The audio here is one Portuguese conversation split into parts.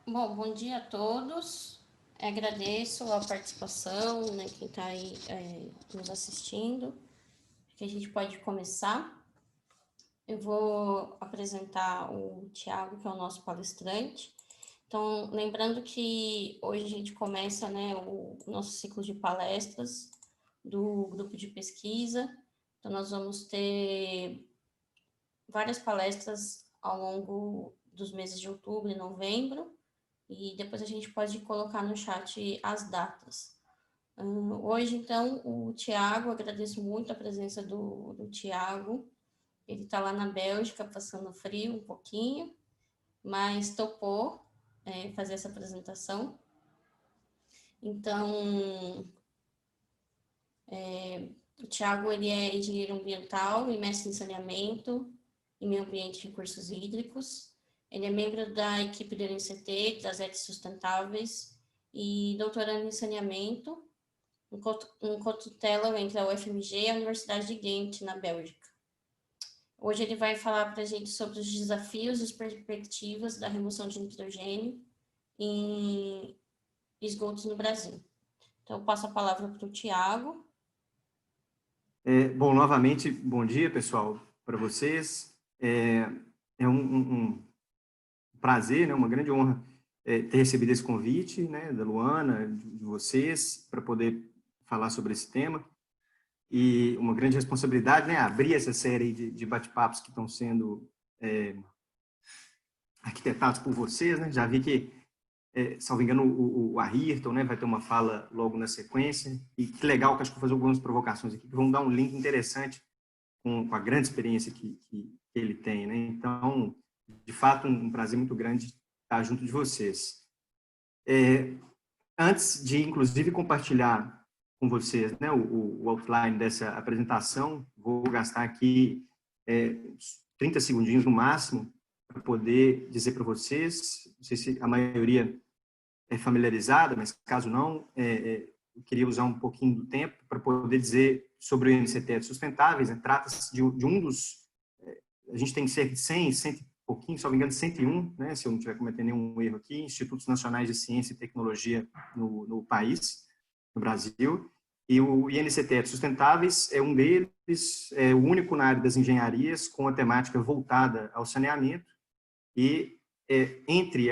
Bom dia a todos. Agradeço a participação, né, quem está aí nos assistindo. Que a gente pode começar. Eu vou apresentar o Tiago, que é o nosso palestrante. Então, lembrando que hoje a gente começa, né, o nosso ciclo de palestras do grupo de pesquisa. Então, nós vamos ter várias palestras ao longo dos meses de outubro e novembro. E depois a gente pode colocar no chat as datas. Hoje, então, o Tiago, agradeço muito a presença do Tiago. Ele está lá na Bélgica, passando frio um pouquinho, mas topou fazer essa apresentação. Então, o Tiago, ele é engenheiro ambiental e mestre em saneamento e meio ambiente e recursos hídricos. Ele é membro da equipe do NCT, das ETs sustentáveis, e doutorando em saneamento, um cotutela entre a UFMG e a Universidade de Ghent, na Bélgica. Hoje ele vai falar para a gente sobre os desafios e as perspectivas da remoção de nitrogênio em esgotos no Brasil. Então, eu passo a palavra para o Tiago. Bom, novamente, bom dia, pessoal, para vocês. É um prazer, né, uma grande honra ter recebido esse convite, né, da Luana, de vocês, para poder falar sobre esse tema. E uma grande responsabilidade, né, abrir essa série de bate-papos que estão sendo arquitetados por vocês, né. Já vi que, salvo engano, o Ayrton, né, vai ter uma fala logo na sequência. E que legal, que acho que vou fazer algumas provocações aqui, que vão dar um link interessante com a grande experiência que ele tem, né? Então, de fato, um prazer muito grande estar junto de vocês. Antes de, inclusive, compartilhar com vocês, né, o outline dessa apresentação, vou gastar aqui 30 segundinhos no máximo para poder dizer para vocês, não sei se a maioria é familiarizada, mas caso não, eu queria usar um pouquinho do tempo para poder dizer sobre o INCT Sustentáveis. Né? Trata-se de um dos... A gente tem cerca de 100 e pouquinho, se não me engano, 101, né? Se eu não estiver cometendo nenhum erro aqui, Institutos Nacionais de Ciência e Tecnologia no país, no Brasil. E o INCT Sustentáveis é um deles, é o único na área das engenharias com a temática voltada ao saneamento. E entre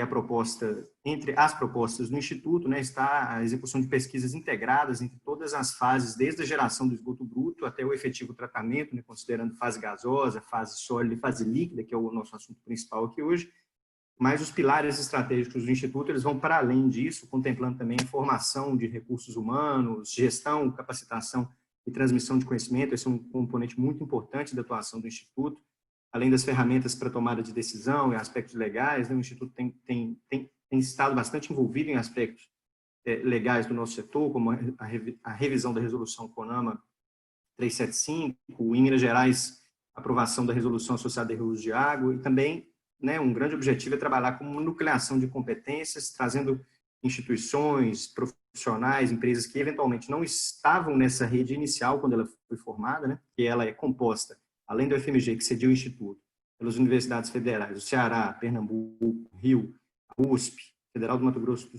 as propostas do Instituto, né, está a execução de pesquisas integradas entre todas as fases, desde a geração do esgoto bruto até o efetivo tratamento, né, considerando fase gasosa, fase sólida e fase líquida, que é o nosso assunto principal aqui hoje. Mas os pilares estratégicos do Instituto, eles vão para além disso, contemplando também a formação de recursos humanos, gestão, capacitação e transmissão de conhecimento. Esse é um componente muito importante da atuação do Instituto. Além das ferramentas para tomada de decisão e aspectos legais, né, o Instituto tem estado bastante envolvido em aspectos legais do nosso setor, como a revisão da resolução CONAMA 375, em Minas Gerais, a aprovação da resolução associada a reuso de água, e também, né, um grande objetivo é trabalhar com nucleação de competências, trazendo instituições, profissionais, empresas que eventualmente não estavam nessa rede inicial quando ela foi formada, né, que ela é composta, além do FMG, que cedia o Instituto, pelas universidades federais, o Ceará, Pernambuco, Rio, a USP, Federal do Mato Grosso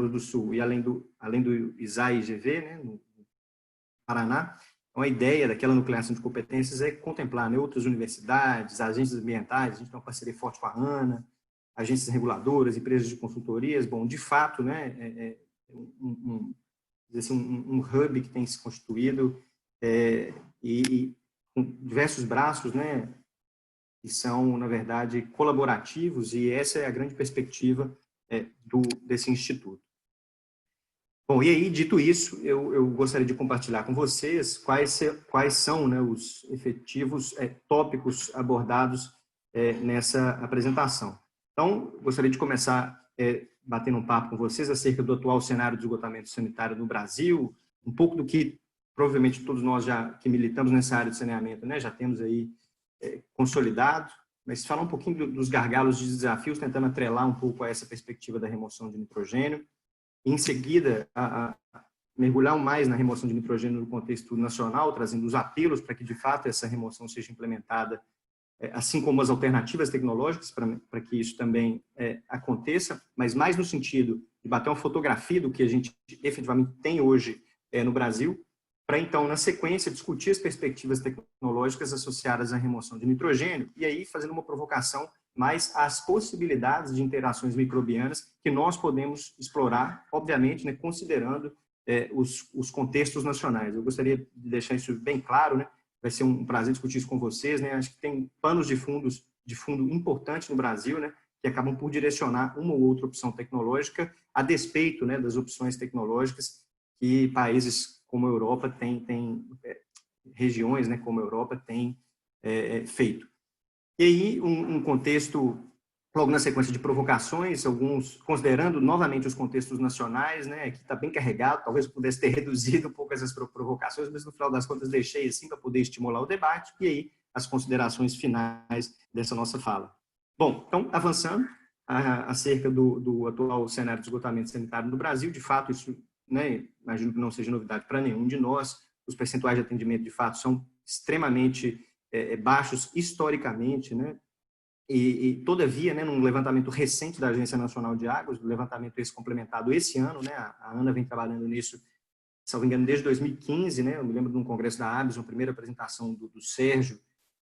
do Sul, e além do ISAE-GV, né, no Paraná. Então, a ideia daquela nucleação de competências é contemplar, né, outras universidades, agências ambientais. A gente tem uma parceria forte com a ANA, agências reguladoras, empresas de consultorias. Bom, de fato, né, um hub que tem se constituído e com diversos braços, né, que são, na verdade, colaborativos, e essa é a grande perspectiva desse instituto. Bom, e aí, dito isso, eu gostaria de compartilhar com vocês quais são, né, os efetivos tópicos abordados nessa apresentação. Então, gostaria de começar batendo um papo com vocês acerca do atual cenário de esgotamento sanitário no Brasil, um pouco do que provavelmente todos nós que militamos nessa área de saneamento, né, já temos aí consolidado, mas falar um pouquinho dos gargalos de desafios, tentando atrelar um pouco a essa perspectiva da remoção de nitrogênio. Em seguida, mergulhar mais na remoção de nitrogênio no contexto nacional, trazendo os apelos para que, de fato, essa remoção seja implementada assim como as alternativas tecnológicas para que isso também aconteça, mas mais no sentido de bater uma fotografia do que a gente efetivamente tem hoje no Brasil, para então, na sequência, discutir as perspectivas tecnológicas associadas à remoção de nitrogênio e aí fazendo uma provocação mais às possibilidades de interações microbianas que nós podemos explorar, obviamente, né, considerando os contextos nacionais. Eu gostaria de deixar isso bem claro, né? Vai ser um prazer discutir isso com vocês, né? Acho que tem panos de fundo importantes no Brasil, né? Que acabam por direcionar uma ou outra opção tecnológica a despeito, né, das opções tecnológicas que países como a Europa têm regiões, né, como a Europa têm feito. E aí, um contexto, logo na sequência de provocações, alguns, considerando novamente os contextos nacionais, né, que está bem carregado, talvez eu pudesse ter reduzido um pouco essas provocações, mas no final das contas deixei assim para poder estimular o debate, e aí as considerações finais dessa nossa fala. Bom, então, avançando acerca do atual cenário de esgotamento sanitário no Brasil, de fato, isso, né, imagino que não seja novidade para nenhum de nós, os percentuais de atendimento, de fato, são extremamente baixos historicamente, né? Todavia, né, num levantamento recente da Agência Nacional de Águas, levantamento esse complementado esse ano, né, a Ana vem trabalhando nisso, se não me engano, desde 2015, né, eu me lembro de um congresso da ABS, uma primeira apresentação do Sérgio,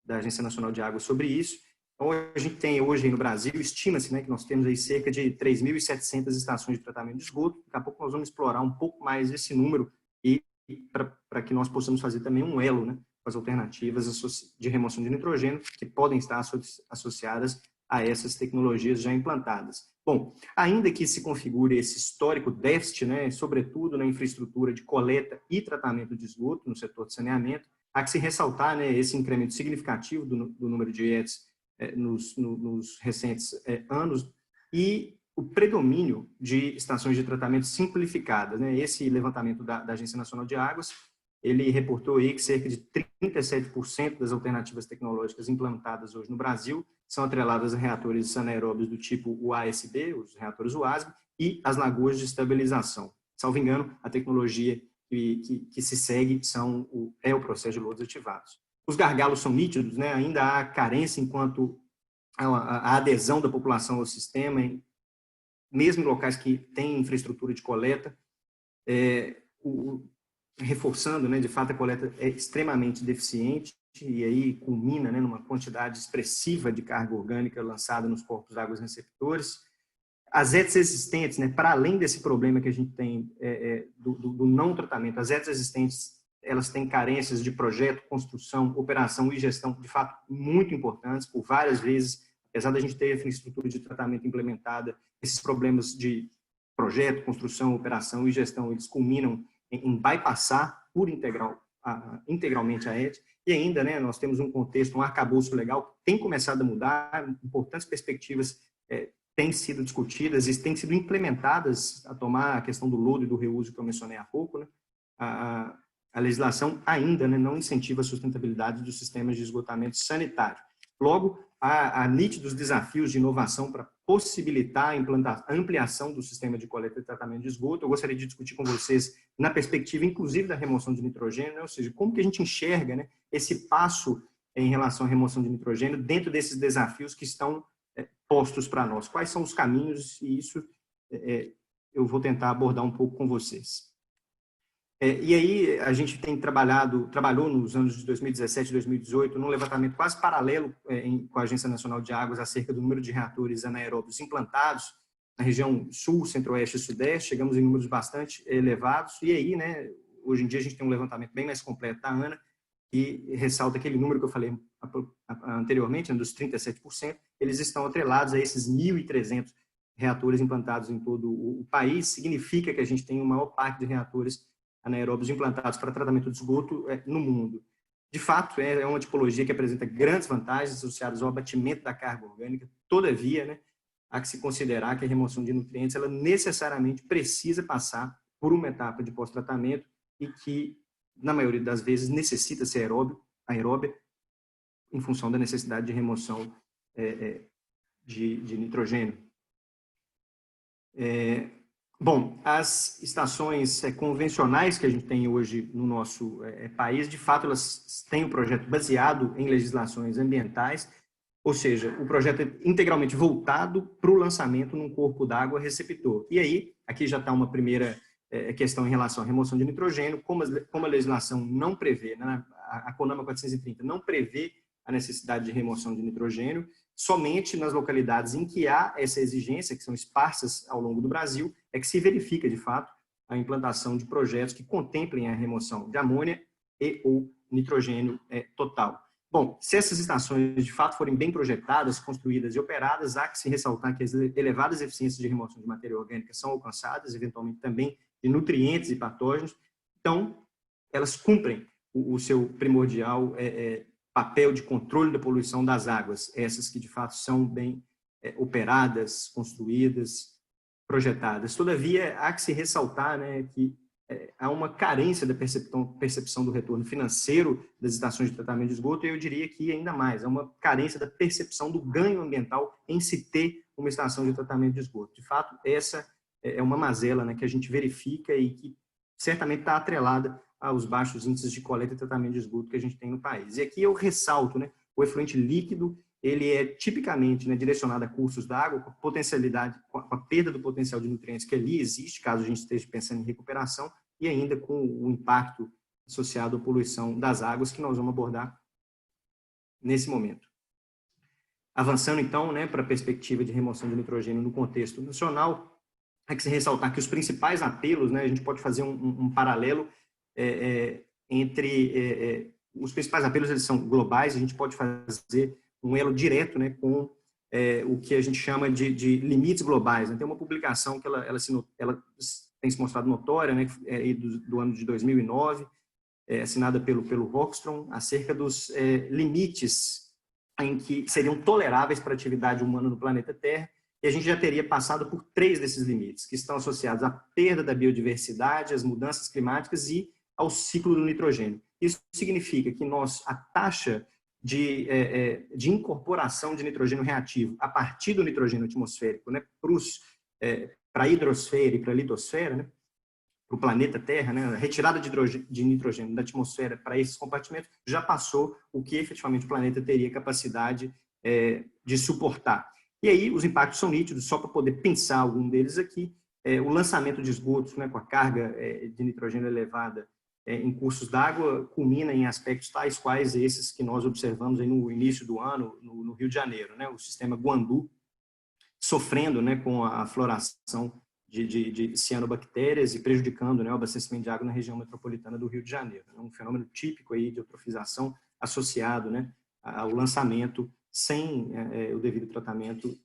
da Agência Nacional de Águas, sobre isso. Então, a gente tem hoje aí no Brasil, estima-se, né, que nós temos aí cerca de 3.700 estações de tratamento de esgoto. Daqui a pouco nós vamos explorar um pouco mais esse número e para que nós possamos fazer também um elo, né, com as alternativas de remoção de nitrogênio que podem estar associadas a essas tecnologias já implantadas. Bom, ainda que se configure esse histórico déficit, né, sobretudo na infraestrutura de coleta e tratamento de esgoto no setor de saneamento, há que se ressaltar, né, esse incremento significativo do número de IETs nos recentes anos e o predomínio de estações de tratamento simplificadas, né? Esse levantamento da Agência Nacional de Águas, ele reportou aí que cerca de 37% das alternativas tecnológicas implantadas hoje no Brasil são atreladas a reatores anaeróbios do tipo UASB, os reatores UASB, e as lagoas de estabilização. Salvo engano, a tecnologia que se segue é o processo de lodos ativados. Os gargalos são nítidos, né? Ainda há carência enquanto a adesão da população ao sistema, mesmo em locais que têm infraestrutura de coleta, reforçando, né, de fato, a coleta é extremamente deficiente e aí culmina, né, numa quantidade expressiva de carga orgânica lançada nos corpos d'água receptores. As ETs existentes, né, para além desse problema que a gente tem do não tratamento, as ETs existentes, elas têm carências de projeto, construção, operação e gestão, de fato, muito importantes, por várias vezes, apesar da gente ter a infraestrutura de tratamento implementada, esses problemas de projeto, construção, operação e gestão, eles culminam em bypassar integralmente a ET, e ainda, né, nós temos um contexto, um arcabouço legal que tem começado a mudar, importantes perspectivas têm sido discutidas e têm sido implementadas a tomar a questão do lodo e do reuso que eu mencionei há pouco, né? A legislação ainda, né, não incentiva a sustentabilidade dos sistemas de esgotamento sanitário. Logo, há nítidos desafios de inovação para possibilitar a ampliação do sistema de coleta e tratamento de esgoto. Eu gostaria de discutir com vocês na perspectiva, inclusive, da remoção de nitrogênio, né? Ou seja, como que a gente enxerga, né, esse passo em relação à remoção de nitrogênio dentro desses desafios que estão postos para nós. Quais são os caminhos? E isso eu vou tentar abordar um pouco com vocês. E aí a gente tem trabalhou nos anos de 2017 e 2018 num levantamento quase paralelo com a Agência Nacional de Águas acerca do número de reatores anaeróbios implantados na região sul, centro-oeste e sudeste. Chegamos em números bastante elevados. E aí, né, hoje em dia a gente tem um levantamento bem mais completo da ANA e ressalta aquele número que eu falei anteriormente, né, dos 37%, eles estão atrelados a esses 1.300 reatores implantados em todo o país. Significa que a gente tem uma maior parte de reatores anaeróbios implantados para tratamento de esgoto no mundo. De fato, é uma tipologia que apresenta grandes vantagens associadas ao abatimento da carga orgânica. Todavia, né, há que se considerar que a remoção de nutrientes ela necessariamente precisa passar por uma etapa de pós-tratamento e que, na maioria das vezes, necessita ser aeróbia em função da necessidade de remoção de nitrogênio. Bom, as estações convencionais que a gente tem hoje no nosso país, de fato, elas têm um projeto baseado em legislações ambientais ou seja, o projeto é integralmente voltado para o lançamento num corpo d'água receptor. E aí, aqui já está uma primeira questão em relação à remoção de nitrogênio, como a legislação não prevê, né, a CONAMA 430 não prevê a necessidade de remoção de nitrogênio, somente nas localidades em que há essa exigência, que são esparsas ao longo do Brasil, é que se verifica, de fato, a implantação de projetos que contemplem a remoção de amônia e ou nitrogênio total. Bom, se essas estações de fato forem bem projetadas, construídas e operadas, há que se ressaltar que as elevadas eficiências de remoção de matéria orgânica são alcançadas, eventualmente também de nutrientes e patógenos, então elas cumprem o seu primordial papel de controle da poluição das águas, essas que de fato são bem operadas, construídas, projetadas. Todavia, há que se ressaltar, né, que há uma carência da percepção do retorno financeiro das estações de tratamento de esgoto, e eu diria que ainda mais, há uma carência da percepção do ganho ambiental em se ter uma estação de tratamento de esgoto. De fato, essa é uma mazela, né, que a gente verifica e que certamente está atrelada aos baixos índices de coleta e tratamento de esgoto que a gente tem no país. E aqui eu ressalto, né, o efluente líquido, ele é tipicamente, né, direcionado a cursos d'água, com a potencialidade, com a perda do potencial de nutrientes que ali existe, caso a gente esteja pensando em recuperação, e ainda com o impacto associado à poluição das águas, que nós vamos abordar nesse momento. Avançando, então, né, para a perspectiva de remoção de nitrogênio no contexto nacional, é que se ressaltar que os principais apelos, né, a gente pode fazer um paralelo entre os principais apelos, eles são globais, a gente pode fazer um elo direto, né, com o que a gente chama de limites globais. Né? Tem uma publicação que ela tem se mostrado notória, né, do ano de 2009, assinada pelo Rockstrom, acerca dos limites em que seriam toleráveis para a atividade humana no planeta Terra, e a gente já teria passado por 3 desses limites, que estão associados à perda da biodiversidade, às mudanças climáticas e ao ciclo do nitrogênio. Isso significa que a taxa de incorporação de nitrogênio reativo a partir do nitrogênio atmosférico, né, para a hidrosfera e para a litosfera, né, para o planeta Terra, né, a retirada de nitrogênio da atmosfera para esses compartimentos já passou o que efetivamente o planeta teria capacidade de suportar. E aí os impactos são nítidos, só para poder pensar algum deles aqui, o lançamento de esgotos, né, com a carga de nitrogênio elevada em cursos d'água culmina em aspectos tais quais esses que nós observamos aí no início do ano no Rio de Janeiro, né, o sistema Guandu sofrendo, né, com a floração de cianobactérias e prejudicando, né, o abastecimento de água na região metropolitana do Rio de Janeiro. É um fenômeno típico aí de eutrofização associado, né, ao lançamento sem o devido tratamento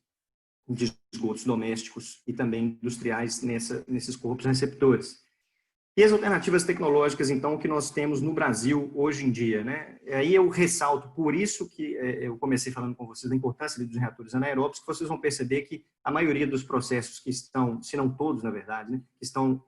de esgotos domésticos e também industriais nesses corpos receptores. E as alternativas tecnológicas, então, que nós temos no Brasil hoje em dia, né? Aí eu ressalto, por isso que eu comecei falando com vocês da importância dos reatores anaeróbicos, que vocês vão perceber que a maioria dos processos que estão, se não todos, na verdade, né, que estão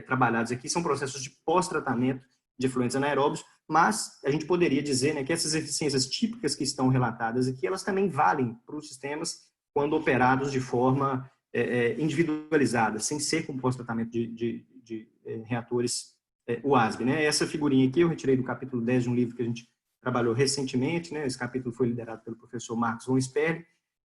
trabalhados aqui, são processos de pós-tratamento de efluentes anaeróbios, mas a gente poderia dizer, né, que essas eficiências típicas que estão relatadas aqui, elas também valem para os sistemas quando operados de forma individualizada, sem ser com pós-tratamento de reatores UASB. Né? Essa figurinha aqui eu retirei do capítulo 10 de um livro que a gente trabalhou recentemente, né? Esse capítulo foi liderado pelo professor Marcos von Sperling,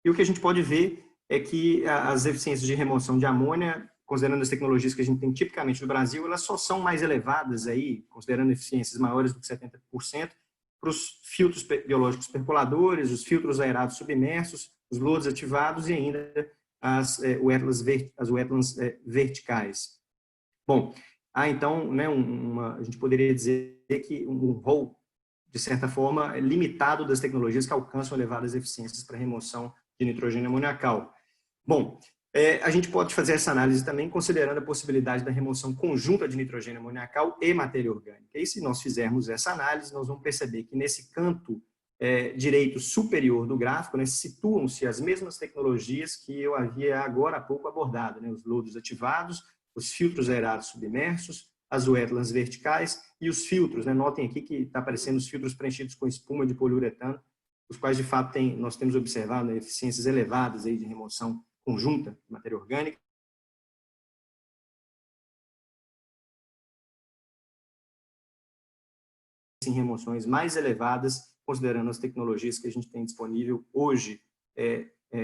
e o que a gente pode ver é que as eficiências de remoção de amônia, considerando as tecnologias que a gente tem tipicamente no Brasil, elas só são mais elevadas, aí, considerando eficiências maiores do que 70%, para os filtros biológicos percoladores, os filtros aerados submersos, os lodos ativados e ainda as wetlands verticais. Bom, então, né, a gente poderia dizer que um rol, de certa forma, limitado das tecnologias que alcançam elevadas eficiências para remoção de nitrogênio amoniacal. Bom, a gente pode fazer essa análise também considerando a possibilidade da remoção conjunta de nitrogênio amoniacal e matéria orgânica. E se nós fizermos essa análise, nós vamos perceber que nesse canto direito superior do gráfico, né, situam-se as mesmas tecnologias que eu havia agora há pouco abordado, né, os lodos ativados, os filtros aerados submersos, as wetlands verticais e os filtros. Né? Notem aqui que está aparecendo os filtros preenchidos com espuma de poliuretano, os quais, de fato, nós temos observado, né, eficiências elevadas aí de remoção conjunta de matéria orgânica. Em remoções mais elevadas considerando as tecnologias que a gente tem disponível hoje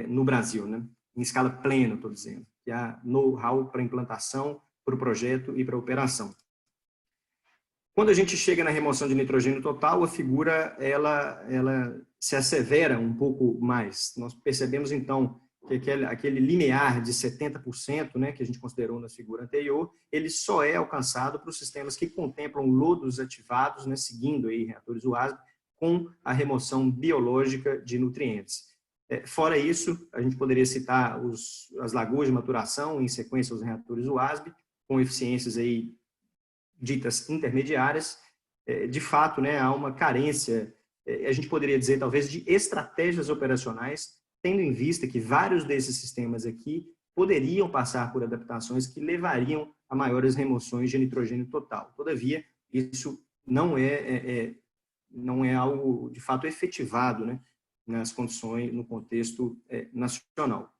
no Brasil, né? Em escala plena, estou dizendo, que há know-how para implantação, para o projeto e para a operação. Quando a gente chega na remoção de nitrogênio total, a figura ela se assevera um pouco mais. Nós percebemos, então, que aquele limiar de 70%, né, que a gente considerou na figura anterior, ele só é alcançado para os sistemas que contemplam lodos ativados, né, seguindo aí reatores UASB, com a remoção biológica de nutrientes. Fora isso, a gente poderia citar as lagoas de maturação, em sequência aos reatores UASB, com eficiências aí ditas intermediárias. De fato, né, há uma carência, a gente poderia dizer, talvez, de estratégias operacionais, tendo em vista que vários desses sistemas aqui poderiam passar por adaptações que levariam a maiores remoções de nitrogênio total. Todavia, isso não é algo, de fato, efetivado, né, nas condições, no contexto nacional.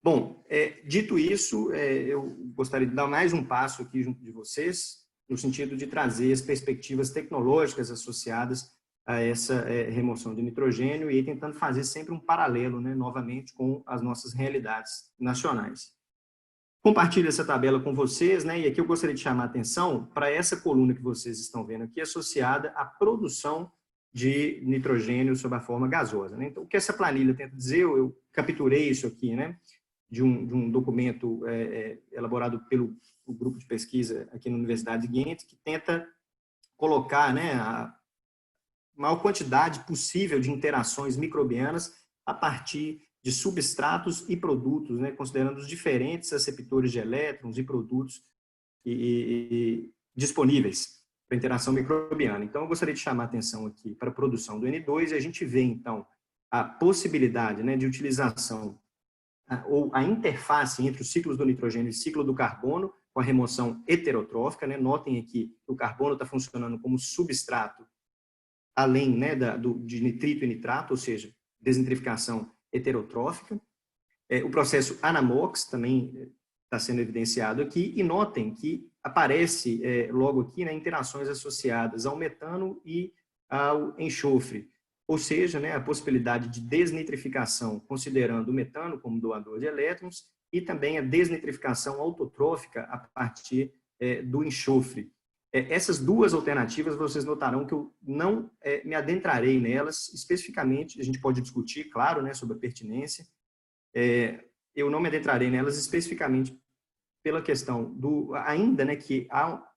Bom, dito isso, eu gostaria de dar mais um passo aqui junto de vocês, no sentido de trazer as perspectivas tecnológicas associadas a essa remoção de nitrogênio e tentando fazer sempre um paralelo, né, novamente, com as nossas realidades nacionais. Compartilho essa tabela com vocês, né, e aqui eu gostaria de chamar a atenção para essa coluna que vocês estão vendo aqui, associada à produção de nitrogênio sob a forma gasosa, né? Então, o que essa planilha tenta dizer, eu capturei isso aqui, né, de um documento elaborado pelo grupo de pesquisa aqui na Universidade de Ghent, que tenta colocar, né, a maior quantidade possível de interações microbianas a partir de substratos e produtos, né, considerando os diferentes receptores de elétrons e produtos disponíveis para interação microbiana. Então, eu gostaria de chamar a atenção aqui para a produção do N2 e a gente vê, então, a possibilidade, né, de utilização ou a interface entre os ciclos do nitrogênio e o ciclo do carbono, com a remoção heterotrófica, né? Notem aqui que o carbono está funcionando como substrato, além, né, de nitrito e nitrato, ou seja, desnitrificação heterotrófica. O processo Anamox também está sendo evidenciado aqui, e notem que aparece logo aqui, né, interações associadas ao metano e ao enxofre, ou seja, né, a possibilidade de desnitrificação, considerando o metano como doador de elétrons, e também a desnitrificação autotrófica a partir do enxofre. Essas duas alternativas, vocês notarão que eu não me adentrarei nelas especificamente, a gente pode discutir, claro, né, sobre a pertinência, eu não me adentrarei nelas especificamente pela questão ainda, né, que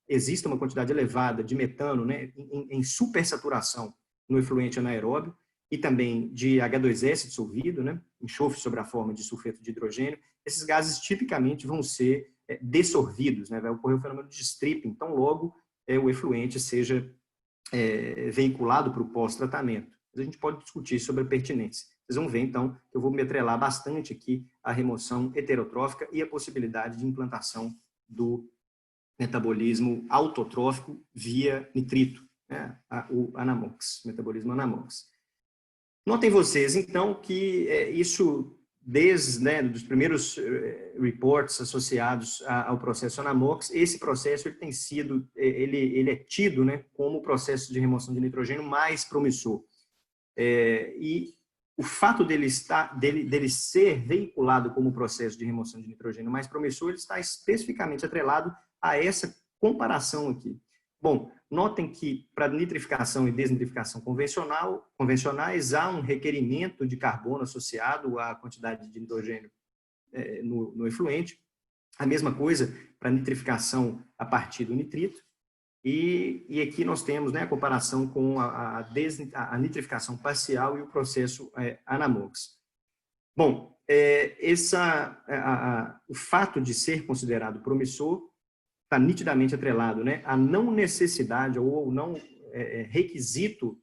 existe uma quantidade elevada de metano, né, em supersaturação no efluente anaeróbio, e também de H2S dissolvido, né, enxofre sobre a forma de sulfeto de hidrogênio. Esses gases tipicamente vão ser dessorvidos, né, vai ocorrer o fenômeno de stripping, então logo o efluente seja veiculado para o pós-tratamento. Mas a gente pode discutir sobre a pertinência. Vocês vão ver, então, que eu vou me atrelar bastante aqui à remoção heterotrófica e a possibilidade de implantação do metabolismo autotrófico via nitrito, né, o Anamox, metabolismo Anamox. Notem vocês, então, que isso, desde, né, dos primeiros reports associados ao processo Anamox, esse processo ele é tido, né, como o processo de remoção de nitrogênio mais promissor. E o fato dele ser veiculado como processo de remoção de nitrogênio mais promissor, ele está especificamente atrelado a essa comparação aqui. Bom, notem que para nitrificação e desnitrificação convencionais há um requerimento de carbono associado à quantidade de nitrogênio no efluente. A mesma coisa para nitrificação a partir do nitrito. E aqui nós temos, né, a comparação com a nitrificação parcial e o processo Anamox. Bom, o fato de ser considerado promissor está nitidamente atrelado, né, a não necessidade ou não requisito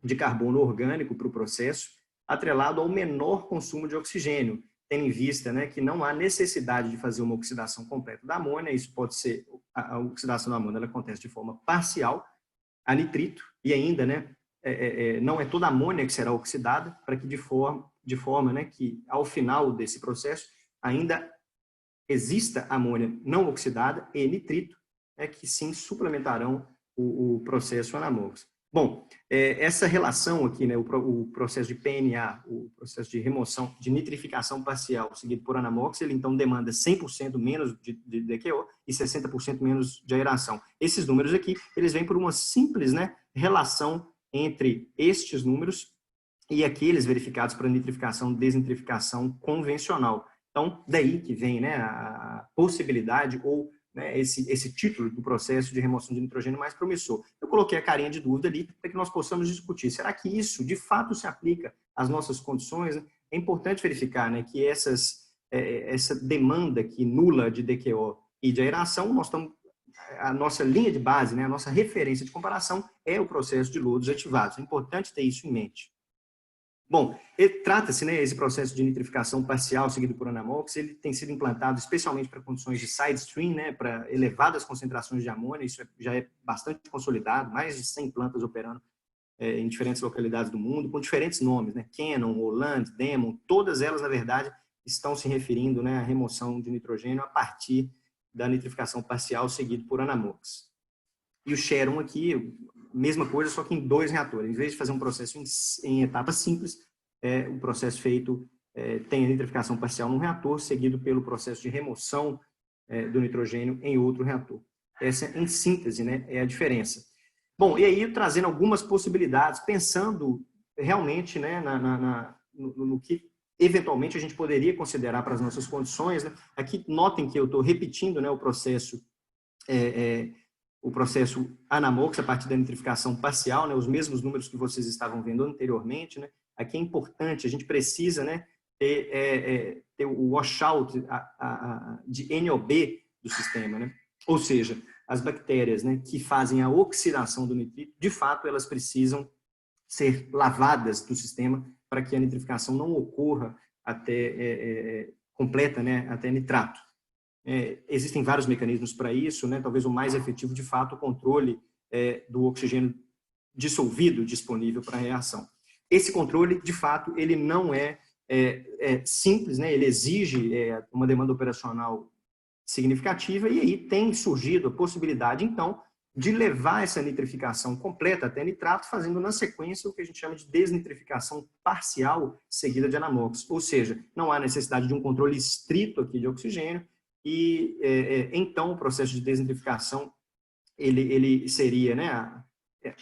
de carbono orgânico para o processo, atrelado ao menor consumo de oxigênio, tendo em vista, né, que não há necessidade de fazer uma oxidação completa da amônia. Isso pode ser, a oxidação da amônia ela acontece de forma parcial a nitrito, e ainda, né, não é toda a amônia que será oxidada, para que de forma, né, que ao final desse processo ainda exista amônia não oxidada e nitrito, que sim suplementarão o processo Anamox. Bom, essa relação aqui, né, o processo de PNA, o processo de remoção, de nitrificação parcial, seguido por anamox, ele então demanda 100% menos de DQO e 60% menos de aeração. Esses números aqui, eles vêm por uma simples, né, relação entre estes números e aqueles verificados para nitrificação, desnitrificação convencional. Então, daí que vem, né, a possibilidade ou, né, esse título do processo de remoção de nitrogênio mais promissor. Eu coloquei a carinha de dúvida ali para que nós possamos discutir. Será que isso, de fato, se aplica às nossas condições? É importante verificar, né, que essa demanda aqui nula de DQO e de aeração, a nossa linha de base, né, a nossa referência de comparação é o processo de lodos ativados. É importante ter isso em mente. Bom, trata-se, né, esse processo de nitrificação parcial seguido por anamox, ele tem sido implantado especialmente para condições de side stream, né, para elevadas concentrações de amônia, isso já é bastante consolidado, mais de 100 plantas operando em diferentes localidades do mundo, com diferentes nomes, né, Cannon, Holland, Demon, todas elas, na verdade, estão se referindo, né, à remoção de nitrogênio a partir da nitrificação parcial seguido por anamox. E o Sharon aqui, mesma coisa, só que em 2 reatores. Em vez de fazer um processo em etapas simples, o processo feito tem a nitrificação parcial num reator, seguido pelo processo de remoção do nitrogênio em outro reator. Essa, em síntese, né, é a diferença. Bom, e aí trazendo algumas possibilidades, pensando realmente, né, no que eventualmente a gente poderia considerar para as nossas condições. Né? Aqui notem que eu estou repetindo, né, o processo anamox a partir da nitrificação parcial, né, os mesmos números que vocês estavam vendo anteriormente. Né, aqui é importante, a gente precisa, né, ter o washout de NOB do sistema. Né, ou seja, as bactérias, né, que fazem a oxidação do nitrito, de fato, elas precisam ser lavadas do sistema para que a nitrificação não ocorra até completa, né, até nitrato. Existem vários mecanismos para isso, né? Talvez o mais efetivo, de fato, o controle do oxigênio dissolvido disponível para a reação. Esse controle, de fato, ele não é simples, né? Ele exige uma demanda operacional significativa e aí tem surgido a possibilidade, então, de levar essa nitrificação completa até nitrato, fazendo na sequência o que a gente chama de desnitrificação parcial seguida de anamox. Ou seja, não há necessidade de um controle estrito aqui de oxigênio, e então o processo de desnitrificação ele seria, né,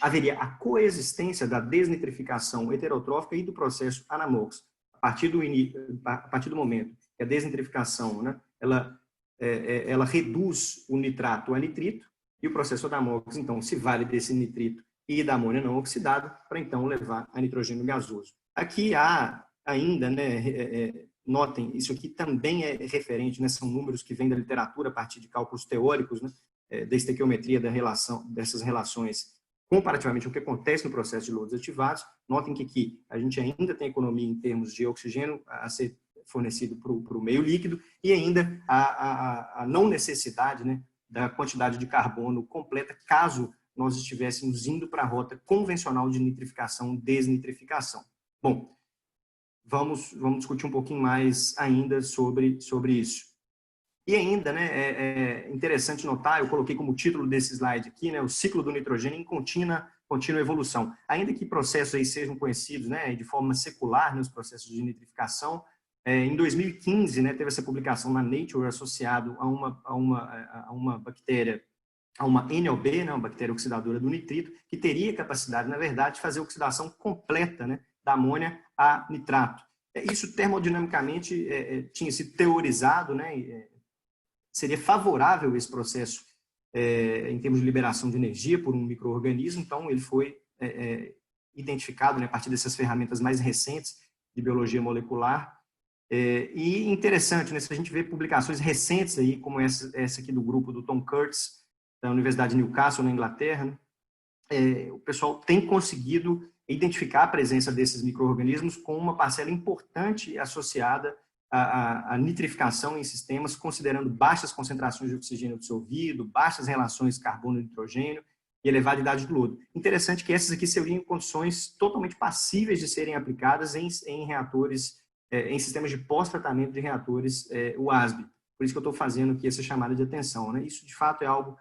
haveria a coexistência da desnitrificação heterotrófica e do processo anamox. A partir do momento que a desnitrificação, né, ela reduz o nitrato a nitrito, e o processo anamox, então, se vale desse nitrito e da amônia não oxidada para, então, levar a nitrogênio gasoso. Aqui há ainda, né, notem, isso aqui também é referente, né, são números que vêm da literatura a partir de cálculos teóricos, né, da estequiometria dessas relações comparativamente ao que acontece no processo de lodos ativados. Notem que aqui a gente ainda tem economia em termos de oxigênio a ser fornecido para o meio líquido e ainda a não necessidade, né, da quantidade de carbono completa, caso nós estivéssemos indo para a rota convencional de nitrificação, desnitrificação. Bom, vamos discutir um pouquinho mais ainda sobre isso. E ainda, né, é interessante notar, eu coloquei como título desse slide aqui, né, o ciclo do nitrogênio em contínua evolução. Ainda que processos aí sejam conhecidos, né, de forma secular, nos processos de nitrificação, em 2015, né, teve essa publicação na Nature associado a uma bactéria, a uma NOB, né, uma bactéria oxidadora do nitrito, que teria capacidade, na verdade, de fazer a oxidação completa, né, da amônia a nitrato. Isso termodinamicamente tinha sido teorizado, né, seria favorável esse processo em termos de liberação de energia por um micro-organismo, então ele foi identificado, né, a partir dessas ferramentas mais recentes de biologia molecular. E interessante, né, se a gente vê publicações recentes aí, como essa aqui do grupo do Tom Kurtz, da Universidade de Newcastle, na Inglaterra, né, o pessoal tem conseguido identificar a presença desses micro-organismos com uma parcela importante associada à nitrificação em sistemas, considerando baixas concentrações de oxigênio dissolvido, baixas relações carbono-nitrogênio e elevada idade do lodo. Interessante que essas aqui seriam condições totalmente passíveis de serem aplicadas em reatores, em sistemas de pós-tratamento de reatores UASB. Por isso que eu estou fazendo aqui essa chamada de atenção. Né? Isso, de fato, é algo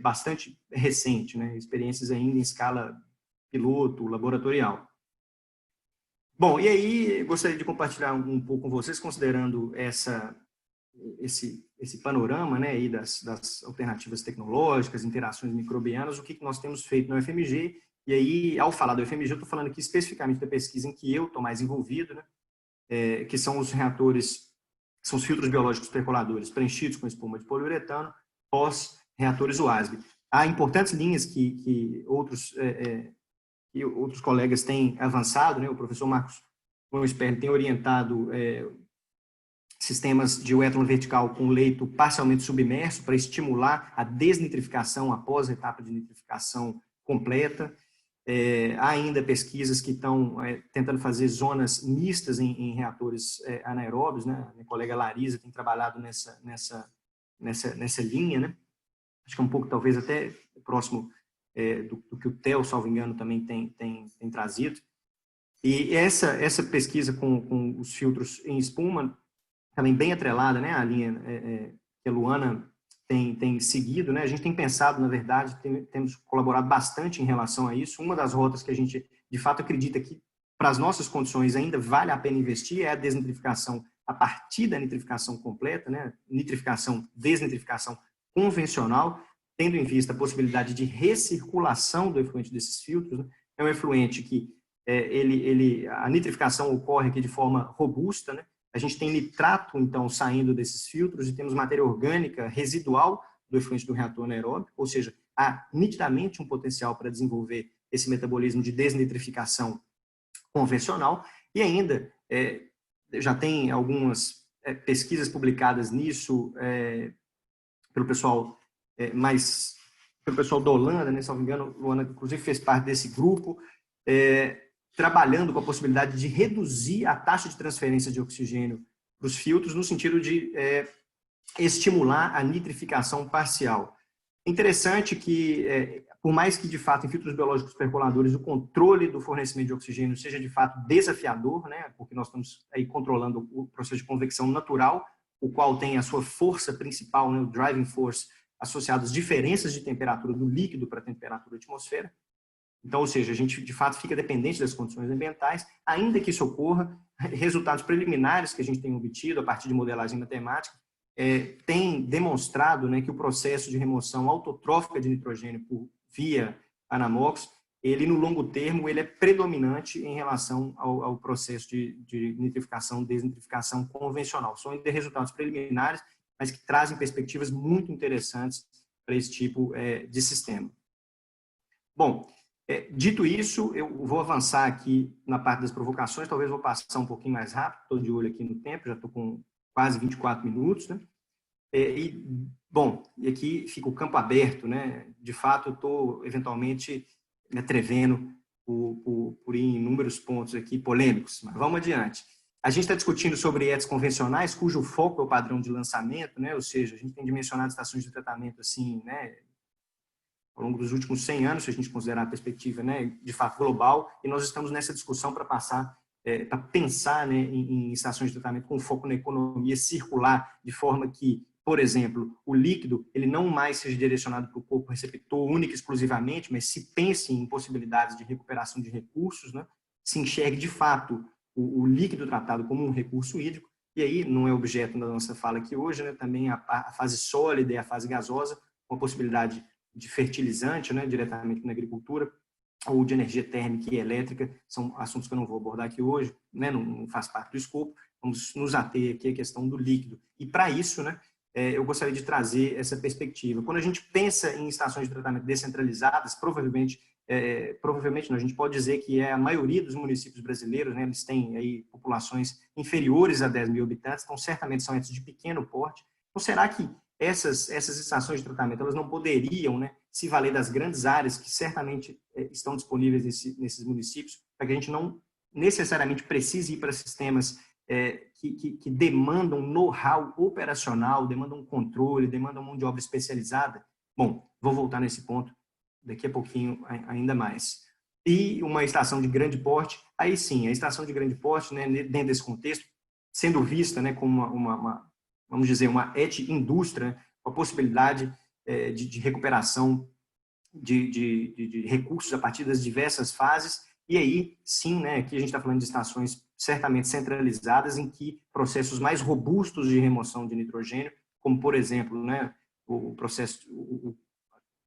bastante recente, né? Experiências ainda em escala piloto, laboratorial. Bom, e aí gostaria de compartilhar um pouco com vocês, considerando esse panorama, né, aí das alternativas tecnológicas, interações microbianas, o que nós temos feito no UFMG. E aí, ao falar do UFMG, eu estou falando aqui especificamente da pesquisa em que eu estou mais envolvido, né, que são os reatores, são os filtros biológicos percoladores preenchidos com espuma de poliuretano, pós-reatores WASB. Há importantes linhas que outros colegas têm avançado, né, o professor Marcos Moisperli tem orientado sistemas de wetland vertical com leito parcialmente submerso para estimular a desnitrificação após a etapa de nitrificação completa. Há ainda pesquisas que estão tentando fazer zonas mistas em reatores anaeróbios, né? A minha colega Larisa tem trabalhado nessa linha, né? Acho que é um pouco, talvez, até próximo do que o Theo, salvo engano, também tem trazido. E essa pesquisa com os filtros em espuma, também bem atrelada, né, a linha que a Luana tem seguido, né, a gente tem pensado, na verdade, temos colaborado bastante em relação a isso. Uma das rotas que a gente, de fato, acredita que, para as nossas condições, ainda vale a pena investir é a desnitrificação a partir da nitrificação completa, né, desnitrificação convencional, tendo em vista a possibilidade de recirculação do efluente desses filtros, né. É um efluente que a nitrificação ocorre aqui de forma robusta, né. A gente tem nitrato, então, saindo desses filtros e temos matéria orgânica residual do efluente do reator anaeróbico, ou seja, há nitidamente um potencial para desenvolver esse metabolismo de desnitrificação convencional. E ainda, já tem algumas pesquisas publicadas nisso pelo pessoal pelo pessoal da Holanda, né, se não me engano, Luana, inclusive, fez parte desse grupo, trabalhando com a possibilidade de reduzir a taxa de transferência de oxigênio para os filtros, no sentido de estimular a nitrificação parcial. Interessante que, por mais que, de fato, em filtros biológicos percoladores, o controle do fornecimento de oxigênio seja, de fato, desafiador, né, porque nós estamos aí controlando o processo de convecção natural, o qual tem a sua força principal, né, o driving force, associado às diferenças de temperatura do líquido para a temperatura da atmosfera. Então, ou seja, a gente, de fato, fica dependente das condições ambientais, ainda que isso ocorra, resultados preliminares que a gente tem obtido a partir de modelagem matemática têm demonstrado, né, que o processo de remoção autotrófica de nitrogênio via Anamox, ele, no longo termo, ele é predominante em relação ao processo de nitrificação, desnitrificação convencional. São ainda resultados preliminares, mas que trazem perspectivas muito interessantes para esse tipo de sistema. Bom, dito isso, eu vou avançar aqui na parte das provocações, talvez vou passar um pouquinho mais rápido, estou de olho aqui no tempo, já estou com quase 24 minutos, né? Bom, e aqui fica o campo aberto, né? De fato, eu estou, eventualmente, me atrevendo por ir em inúmeros pontos aqui polêmicos, mas vamos adiante. A gente está discutindo sobre ETs convencionais, cujo foco é o padrão de lançamento, né? Ou seja, a gente tem dimensionado estações de tratamento assim, né, ao longo dos últimos 100 anos, se a gente considerar a perspectiva, né, de fato global, e nós estamos nessa discussão para pensar, né, em estações de tratamento com foco na economia circular, de forma que, por exemplo, o líquido ele não mais seja direcionado para o corpo receptor único exclusivamente, mas se pense em possibilidades de recuperação de recursos, né, se enxergue de fato o líquido tratado como um recurso hídrico, e aí não é objeto da nossa fala aqui hoje, né, também a fase sólida e a fase gasosa, com a possibilidade de fertilizante, né, diretamente na agricultura, ou de energia térmica e elétrica, são assuntos que eu não vou abordar aqui hoje, né, não faz parte do escopo, vamos nos ater aqui à questão do líquido. E para isso, né, eu gostaria de trazer essa perspectiva. Quando a gente pensa em estações de tratamento descentralizadas, provavelmente a gente pode dizer que a maioria dos municípios brasileiros, né, eles têm aí populações inferiores a 10 mil habitantes, então certamente são entes de pequeno porte. Então, será que essas estações de tratamento elas não poderiam, né, se valer das grandes áreas que certamente estão disponíveis nesses municípios, para que a gente não necessariamente precise ir para sistemas que demandam know-how operacional, demandam controle, demandam mão de obra especializada? Bom, vou voltar nesse ponto daqui a pouquinho ainda mais. E uma estação de grande porte, aí sim, a estação de grande porte, né, dentro desse contexto, sendo vista, né, como vamos dizer, uma indústria, com a possibilidade de recuperação de recursos a partir das diversas fases. E aí, sim, né, aqui a gente está falando de estações certamente centralizadas em que processos mais robustos de remoção de nitrogênio, como, por exemplo, né, o processo,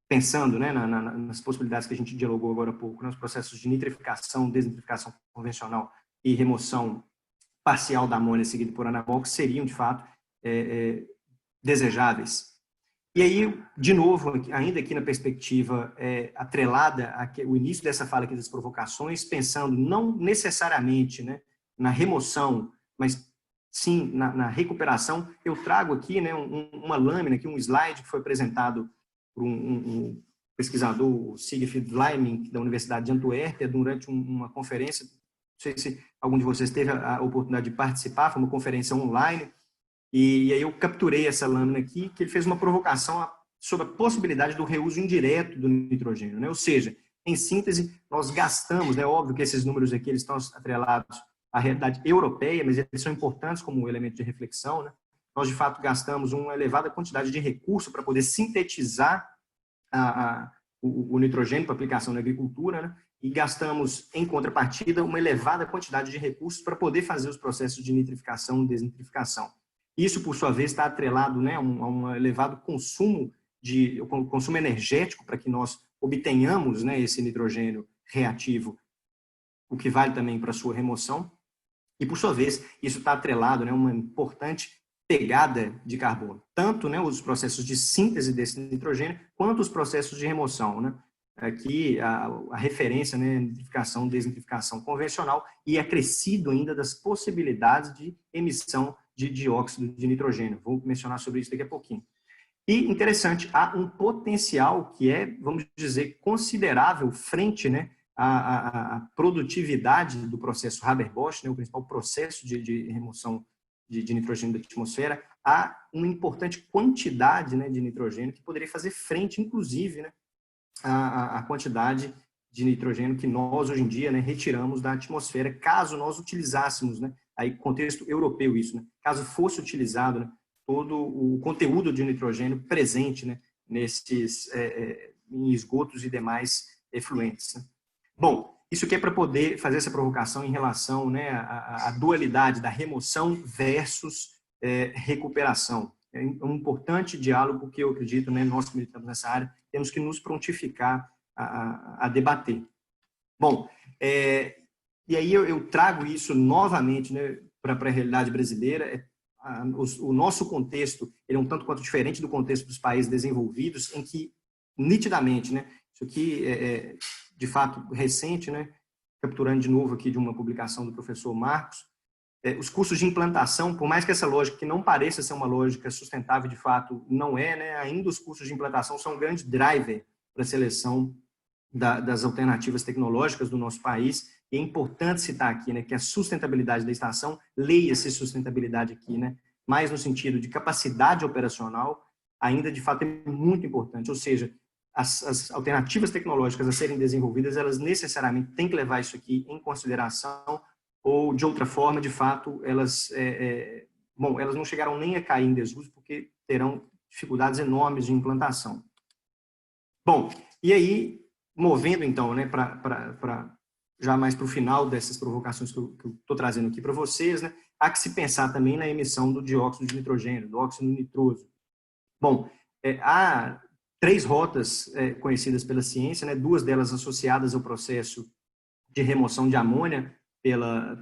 pensando, né, nas possibilidades que a gente dialogou agora há pouco, nos processos de nitrificação, desnitrificação convencional e remoção parcial da amônia seguido por anabol, que seriam, de fato, desejáveis. E aí, de novo, ainda aqui na perspectiva atrelada ao início dessa fala aqui das provocações, pensando não necessariamente, né, na remoção, mas sim na recuperação, eu trago aqui, né, uma lâmina, aqui, um slide que foi apresentado por um pesquisador, o Siegfried Leiming, da Universidade de Antuérpia, durante uma conferência. Não sei se algum de vocês teve a oportunidade de participar, foi uma conferência online. E aí eu capturei essa lâmina aqui, que ele fez uma provocação sobre a possibilidade do reuso indireto do nitrogênio, né? Ou seja, em síntese, nós gastamos, né? Óbvio que esses números aqui eles estão atrelados à realidade europeia, mas eles são importantes como elemento de reflexão, né? Nós, de fato, gastamos uma elevada quantidade de recurso para poder sintetizar o nitrogênio para aplicação na agricultura, né? E gastamos, em contrapartida, uma elevada quantidade de recursos para poder fazer os processos de nitrificação e desnitrificação. Isso, por sua vez, está atrelado, né, a um elevado consumo energético para que nós obtenhamos, né, esse nitrogênio reativo, o que vale também para a sua remoção. E, por sua vez, isso está atrelado, né, a uma importante pegada de carbono. Tanto, né, os processos de síntese desse nitrogênio, quanto os processos de remoção, né? Aqui a referência, né, nitrificação, desnitrificação convencional, e acrescido ainda das possibilidades de emissão de dióxido de nitrogênio. Vou mencionar sobre isso daqui a pouquinho. E, interessante, há um potencial que é, vamos dizer, considerável frente, né, à produtividade do processo Haber-Bosch, né, o principal processo de remoção de nitrogênio da atmosfera. Há uma importante quantidade, né, de nitrogênio que poderia fazer frente, inclusive, né, à quantidade de nitrogênio que nós, hoje em dia, né, retiramos da atmosfera, caso nós utilizássemos, né, aí contexto europeu isso, né, caso fosse utilizado, né, todo o conteúdo de nitrogênio presente, né, nesses em esgotos e demais efluentes, né. Bom, isso aqui é para poder fazer essa provocação em relação, né, à dualidade da remoção versus recuperação. É um importante diálogo que eu acredito, né, nós que militamos nessa área, temos que nos prontificar a debater. Bom, e aí eu trago isso novamente, né, para a realidade brasileira. O nosso contexto ele é um tanto quanto diferente do contexto dos países desenvolvidos, em que, nitidamente, né, isso aqui é de fato recente, né, capturando de novo aqui de uma publicação do professor Marcos, os custos de implantação, por mais que essa lógica que não pareça ser uma lógica sustentável, de fato não é, né, ainda os custos de implantação são um grande driver para a seleção das alternativas tecnológicas do nosso país. E é importante citar aqui, né, que a sustentabilidade da estação, leia-se sustentabilidade aqui, né, mais no sentido de capacidade operacional, ainda de fato é muito importante. Ou seja, as alternativas tecnológicas a serem desenvolvidas, elas necessariamente têm que levar isso aqui em consideração, ou de outra forma, de fato, elas não chegaram nem a cair em desuso, porque terão dificuldades enormes de implantação. Bom, e aí, movendo então, né, já mais para o final dessas provocações que eu estou trazendo aqui para vocês, né, há que se pensar também na emissão do dióxido de nitrogênio, do óxido nitroso. Bom, há 3 rotas conhecidas pela ciência, né, 2 delas associadas ao processo de remoção de amônia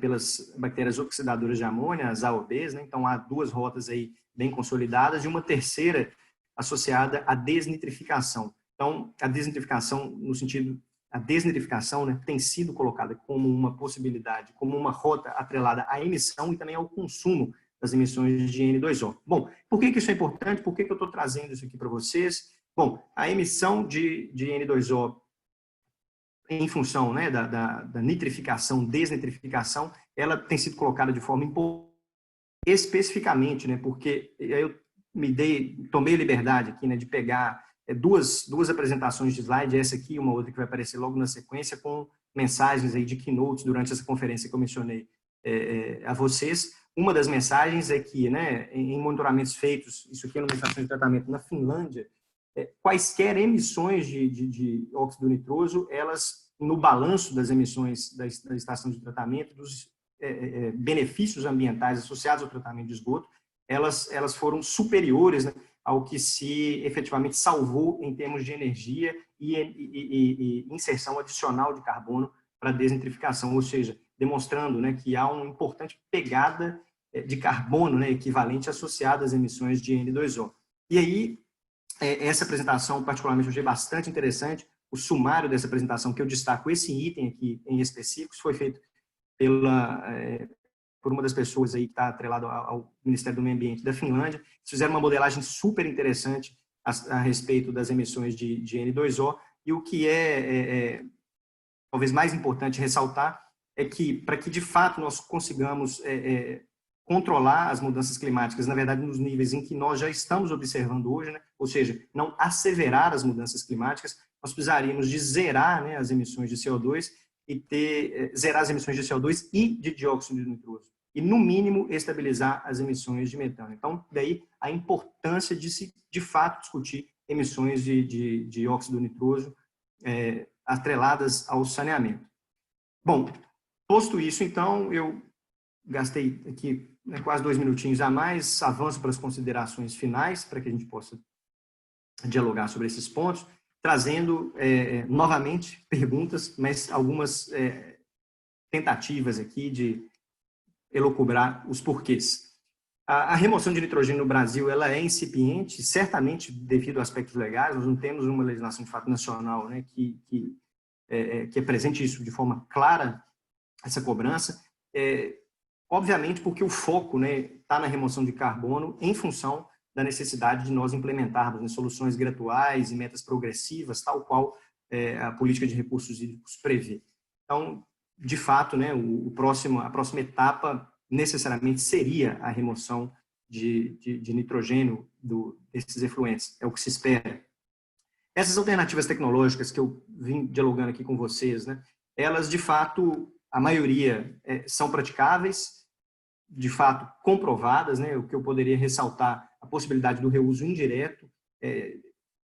pelas bactérias oxidadoras de amônia, as AOBs, né? Então há 2 rotas aí bem consolidadas e uma terceira associada à desnitrificação. Então, a desnitrificação, no sentido, a desnitrificação, né, tem sido colocada como uma possibilidade, como uma rota atrelada à emissão e também ao consumo das emissões de N2O. Bom, por que isso é importante? Por que eu estou trazendo isso aqui para vocês? Bom, a emissão de N2O em função, né, da nitrificação, desnitrificação, ela tem sido colocada de forma importante, especificamente, né, porque eu tomei a liberdade aqui, né, de pegar duas apresentações de slide, essa aqui e uma outra que vai aparecer logo na sequência, com mensagens aí de keynotes durante essa conferência que eu mencionei a vocês. Uma das mensagens é que, né, em monitoramentos feitos, isso aqui é uma estação de tratamento na Finlândia, quaisquer emissões de óxido nitroso, elas, no balanço das emissões da estação de tratamento, dos benefícios ambientais associados ao tratamento de esgoto, elas foram superiores, né, ao que se efetivamente salvou em termos de energia e inserção adicional de carbono para a desnitrificação, ou seja, demonstrando, né, que há uma importante pegada de carbono, né, equivalente associada às emissões de N2O. E aí, essa apresentação, particularmente, eu achei bastante interessante. O sumário dessa apresentação, que eu destaco esse item aqui em específico, foi feito por uma das pessoas aí que está atrelado ao Ministério do Meio Ambiente da Finlândia. Eles fizeram uma modelagem super interessante a respeito das emissões de N2O, e o que talvez mais importante ressaltar é que, para que de fato nós consigamos controlar as mudanças climáticas, na verdade, nos níveis em que nós já estamos observando hoje, né? Ou seja, não asseverar as mudanças climáticas, nós precisaríamos de zerar, né, as emissões de CO2 e zerar as emissões de CO2 e de dióxido de nitroso. E, no mínimo, estabilizar as emissões de metano. Então, daí a importância de se, de fato, discutir emissões de dióxido nitroso atreladas ao saneamento. Bom, posto isso, então, eu gastei aqui quase 2 minutinhos a mais, avanço para as considerações finais, para que a gente possa dialogar sobre esses pontos, trazendo novamente perguntas, mas algumas tentativas aqui de elocubrar os porquês. A remoção de nitrogênio no Brasil, ela é incipiente, certamente devido a aspectos legais. Nós não temos uma legislação de fato nacional, né, que apresente isso de forma clara, essa cobrança. Obviamente porque o foco, né, está na remoção de carbono em função da necessidade de nós implementarmos, né, soluções graduais e metas progressivas, tal qual a política de recursos hídricos prevê. Então, de fato, né, a próxima etapa necessariamente seria a remoção de nitrogênio desses efluentes, é o que se espera. Essas alternativas tecnológicas que eu vim dialogando aqui com vocês, né, elas, de fato, a maioria são praticáveis, de fato, comprovadas, né, o que eu poderia ressaltar, a possibilidade do reuso indireto,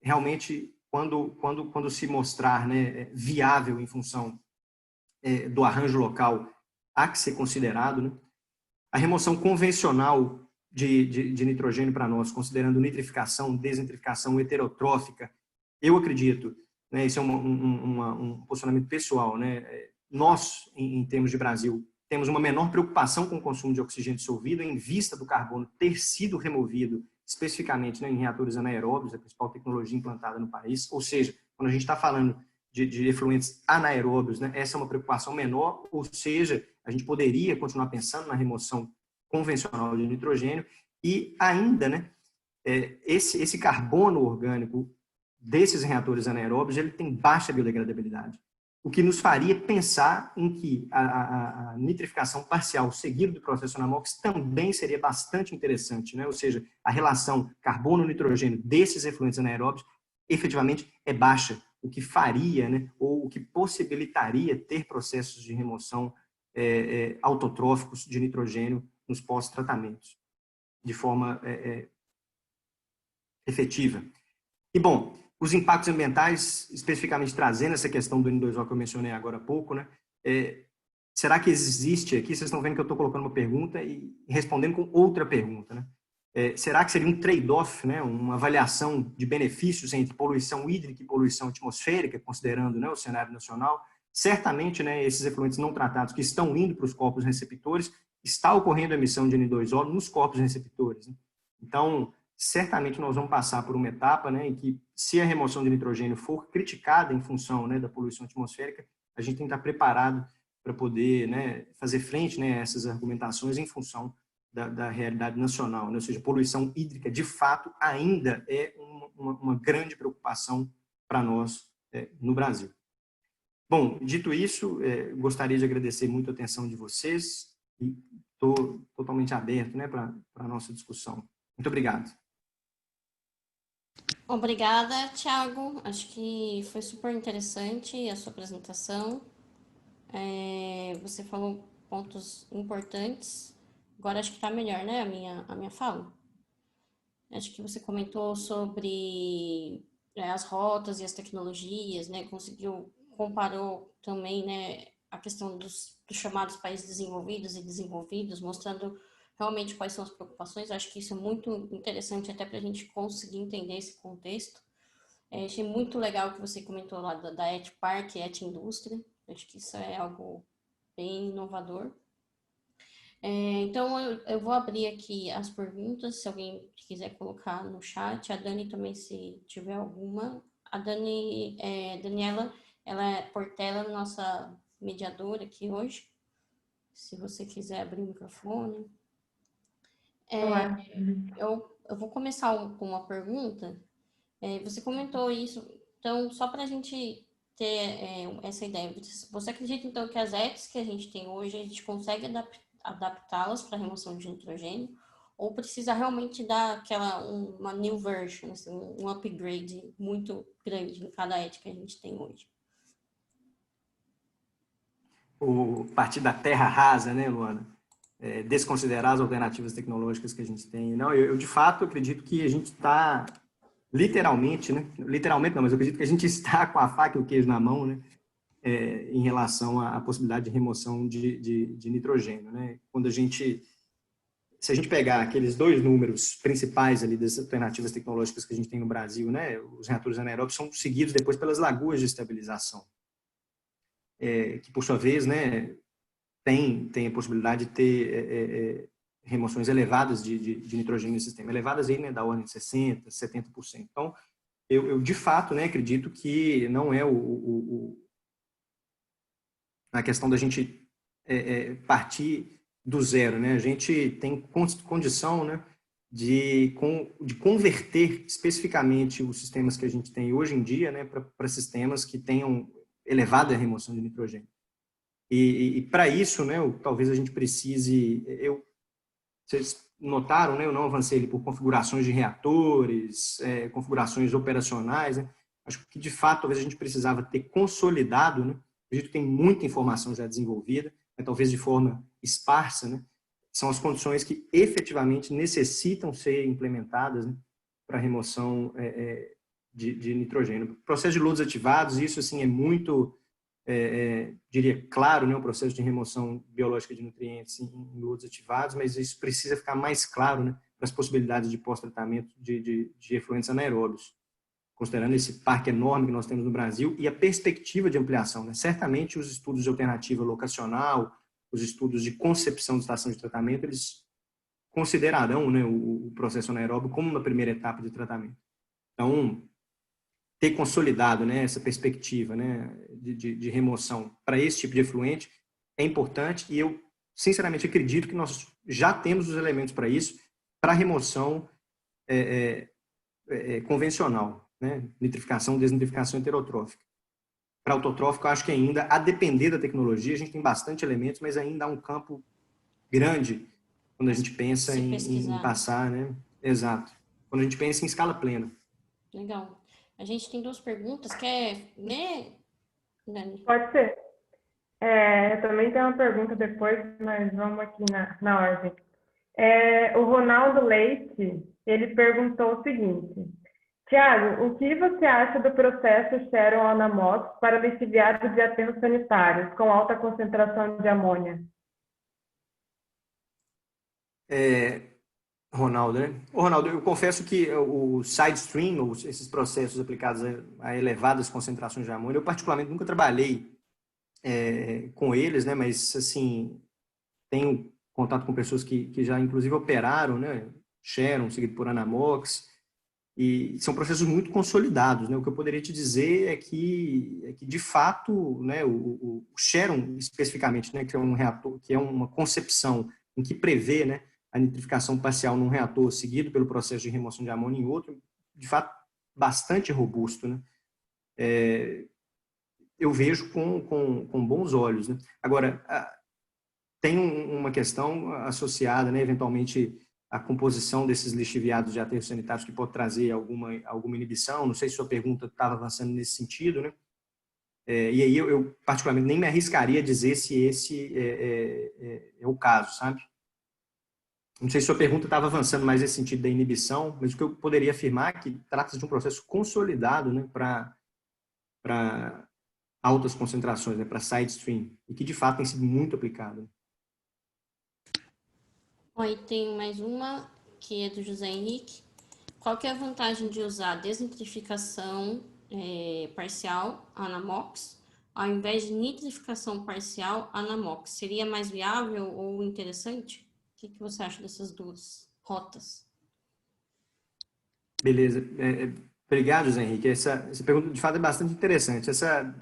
realmente, quando se mostrar, né, viável em função do arranjo local, há que ser considerado, né? A remoção convencional de nitrogênio para nós, considerando nitrificação, desnitrificação heterotrófica, eu acredito, né, isso é um posicionamento pessoal, né, nós, em termos de Brasil, temos uma menor preocupação com o consumo de oxigênio dissolvido em vista do carbono ter sido removido especificamente, né, em reatores anaeróbios, a principal tecnologia implantada no país, ou seja, quando a gente está falando de efluentes anaeróbios, né, essa é uma preocupação menor, ou seja, a gente poderia continuar pensando na remoção convencional de nitrogênio e ainda, né, esse carbono orgânico desses reatores anaeróbios, ele tem baixa biodegradabilidade, o que nos faria pensar em que a nitrificação parcial seguida do processo Anamox também seria bastante interessante, né? Ou seja, a relação carbono-nitrogênio desses efluentes anaeróbios efetivamente é baixa, o que faria, né, ou o que possibilitaria ter processos de remoção autotróficos de nitrogênio nos pós-tratamentos, de forma efetiva. E, bom, os impactos ambientais, especificamente trazendo essa questão do N2O que eu mencionei agora há pouco, né, será que existe aqui, vocês estão vendo que eu estou colocando uma pergunta e respondendo com outra pergunta, né? Será que seria um trade-off, né, uma avaliação de benefícios entre poluição hídrica e poluição atmosférica, considerando, né, o cenário nacional? Certamente, né, esses efluentes não tratados que estão indo para os corpos receptores, está ocorrendo a emissão de N2O nos corpos receptores, né? Então, certamente nós vamos passar por uma etapa, né, em que, se a remoção de nitrogênio for criticada em função, né, da poluição atmosférica, a gente tem que estar preparado para poder, né, fazer frente, né, a essas argumentações em função da realidade nacional, né? Ou seja, poluição hídrica, de fato, ainda é uma grande preocupação para nós no Brasil. Bom, dito isso, gostaria de agradecer muito a atenção de vocês e estou totalmente aberto, né, para a nossa discussão. Muito obrigado. Obrigada, Thiago. Acho que foi super interessante a sua apresentação. Você falou pontos importantes. Agora acho que está melhor, né, a minha fala. Acho que você comentou sobre as rotas e as tecnologias, né? Comparou também, né, a questão dos chamados países desenvolvidos e desenvolvidos, mostrando realmente quais são as preocupações. Acho que isso é muito interessante até para a gente conseguir entender esse contexto. Achei muito legal o que você comentou lá da ET Park, ET Indústria. Acho que isso é algo bem inovador. Então, eu vou abrir aqui as perguntas, se alguém quiser colocar no chat. A Dani também, se tiver alguma. A Daniela, ela é Portela, nossa mediadora aqui hoje. Se você quiser abrir o microfone. Olá. Eu vou começar com uma pergunta. Você comentou isso, então, só para a gente ter essa ideia. Você acredita, então, que as ETs que a gente tem hoje, a gente consegue adaptá-las para remoção de nitrogênio? Ou precisa realmente dar uma new version, assim, um upgrade muito grande em cada ET que a gente tem hoje? Partir da terra rasa, né, Luana? Desconsiderar as alternativas tecnológicas que a gente tem. Não, eu de fato acredito que a gente está literalmente, né? Literalmente não, mas eu acredito que a gente está com a faca e o queijo na mão, né? Em relação à possibilidade de remoção de nitrogênio, né? Se a gente pegar aqueles dois números principais ali das alternativas tecnológicas que a gente tem no Brasil, né? Os reatores anaeróbicos são seguidos depois pelas lagoas de estabilização, que por sua vez, né? Tem a possibilidade de ter remoções elevadas de nitrogênio no sistema, elevadas aí, né, da ordem de 60%, 70%. Então, eu de fato, né, acredito que não é a questão da gente partir do zero, né? A gente tem condição, né, de converter especificamente os sistemas que a gente tem hoje em dia, né, para sistemas que tenham elevada remoção de nitrogênio. E para isso, né, talvez a gente precise. Vocês notaram, né, eu não avancei ali por configurações de reatores, configurações operacionais. Né? Acho que, de fato, talvez a gente precisava ter consolidado. Né? Acredito que tem muita informação já desenvolvida, né, talvez de forma esparsa. Né? São as condições que efetivamente necessitam ser implementadas, né, para a remoção de nitrogênio. Processo de lodos ativados, isso assim, é muito. Diria claro, né, o processo de remoção biológica de nutrientes em lodos ativados, mas isso precisa ficar mais claro, né, para as possibilidades de pós-tratamento de efluentes anaeróbios, considerando esse parque enorme que nós temos no Brasil e a perspectiva de ampliação. Né? Certamente os estudos de alternativa locacional, os estudos de concepção de estação de tratamento, eles considerarão, né, o processo anaeróbio como uma primeira etapa de tratamento. Então, ter consolidado, né, essa perspectiva, né, de remoção para esse tipo de efluente é importante e eu, sinceramente, acredito que nós já temos os elementos para isso, para remoção convencional, né, nitrificação, desnitrificação heterotrófica. Para autotrófico, eu acho que ainda, a depender da tecnologia, a gente tem bastante elementos, mas ainda há um campo grande quando a gente pensa em passar, né? Exato. Quando a gente pensa em escala plena. Legal. A gente tem duas perguntas. Quer ler, Dani? Pode ser. Eu também tenho uma pergunta depois, mas vamos aqui na ordem. O Ronaldo Leite, ele perguntou o seguinte: Tiago, o que você acha do processo Sharon Anamox para lixiviado de aterros sanitários com alta concentração de amônia? Ronaldo, né? Ronaldo, eu confesso que o side stream, esses processos aplicados a elevadas concentrações de amônia, eu particularmente nunca trabalhei com eles, né? Mas, assim, tenho contato com pessoas que já, inclusive, operaram, né? Sharon, seguido por Anamox, e são processos muito consolidados, né? O que eu poderia te dizer é que de fato, né, o Sharon, especificamente, né, que é um reator, que é uma concepção em que prevê, né, a nitrificação parcial num reator seguido pelo processo de remoção de amônia em outro, de fato, bastante robusto, né? Eu vejo com bons olhos, né? Agora, tem uma questão associada, né, eventualmente, à composição desses lixiviados de aterros sanitários que pode trazer alguma inibição. Não sei se sua pergunta estava avançando nesse sentido, né? E aí eu particularmente nem me arriscaria a dizer se esse é o caso, sabe? Não sei se sua pergunta estava avançando mais nesse sentido da inibição, mas o que eu poderia afirmar é que trata-se de um processo consolidado, né, para altas concentrações, né, para side stream, e que de fato tem sido muito aplicado. Aí tem mais uma, que é do José Henrique. Qual que é a vantagem de usar desnitrificação parcial, Anamox, ao invés de nitrificação parcial, Anamox? Seria mais viável ou interessante? O que você acha dessas duas rotas? Beleza. Obrigado, José Henrique. Essa pergunta, de fato, é bastante interessante.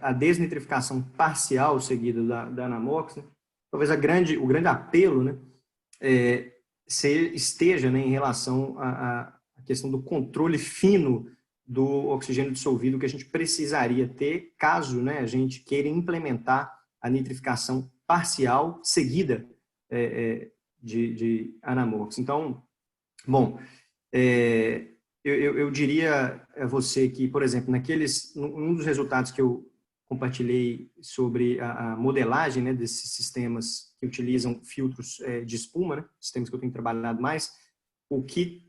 A desnitrificação parcial seguida da Anamox, né, talvez o grande apelo, né, esteja, né, em relação à questão do controle fino do oxigênio dissolvido que a gente precisaria ter caso, né, a gente queira implementar a nitrificação parcial seguida de Anamox. Então, bom, eu diria a você que, por exemplo, um dos resultados que eu compartilhei sobre a modelagem, né, desses sistemas que utilizam filtros de espuma, né, sistemas que eu tenho trabalhado mais, o que,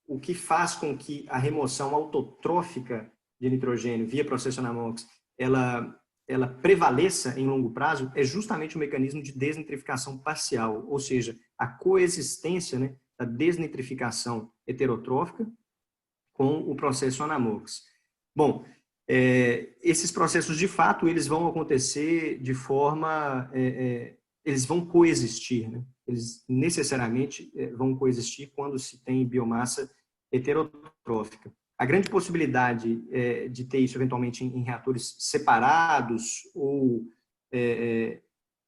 o que faz com que a remoção autotrófica de nitrogênio via processo Anamox, ela prevaleça em longo prazo é justamente o mecanismo de desnitrificação parcial, ou seja, a coexistência, né, da desnitrificação heterotrófica com o processo Anamox. Bom, esses processos, de fato, eles vão acontecer de forma... eles vão coexistir, né? Eles necessariamente vão coexistir quando se tem biomassa heterotrófica. A grande possibilidade de ter isso eventualmente em reatores separados ou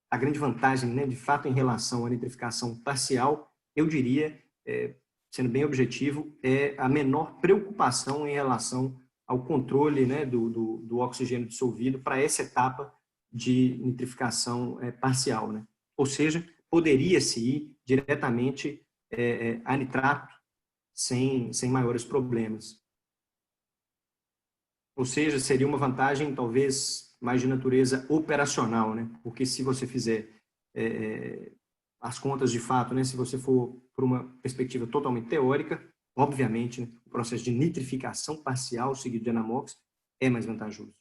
a grande vantagem, né, de fato, em relação à nitrificação parcial, eu diria, sendo bem objetivo, é a menor preocupação em relação ao controle, né, do oxigênio dissolvido para essa etapa de nitrificação parcial, né? Ou seja, poderia-se ir diretamente a nitrato sem maiores problemas. Ou seja, seria uma vantagem talvez mais de natureza operacional, né? Porque se você fizer as contas de fato, né, se você for por uma perspectiva totalmente teórica, obviamente, né, o processo de nitrificação parcial seguido de Anamox é mais vantajoso.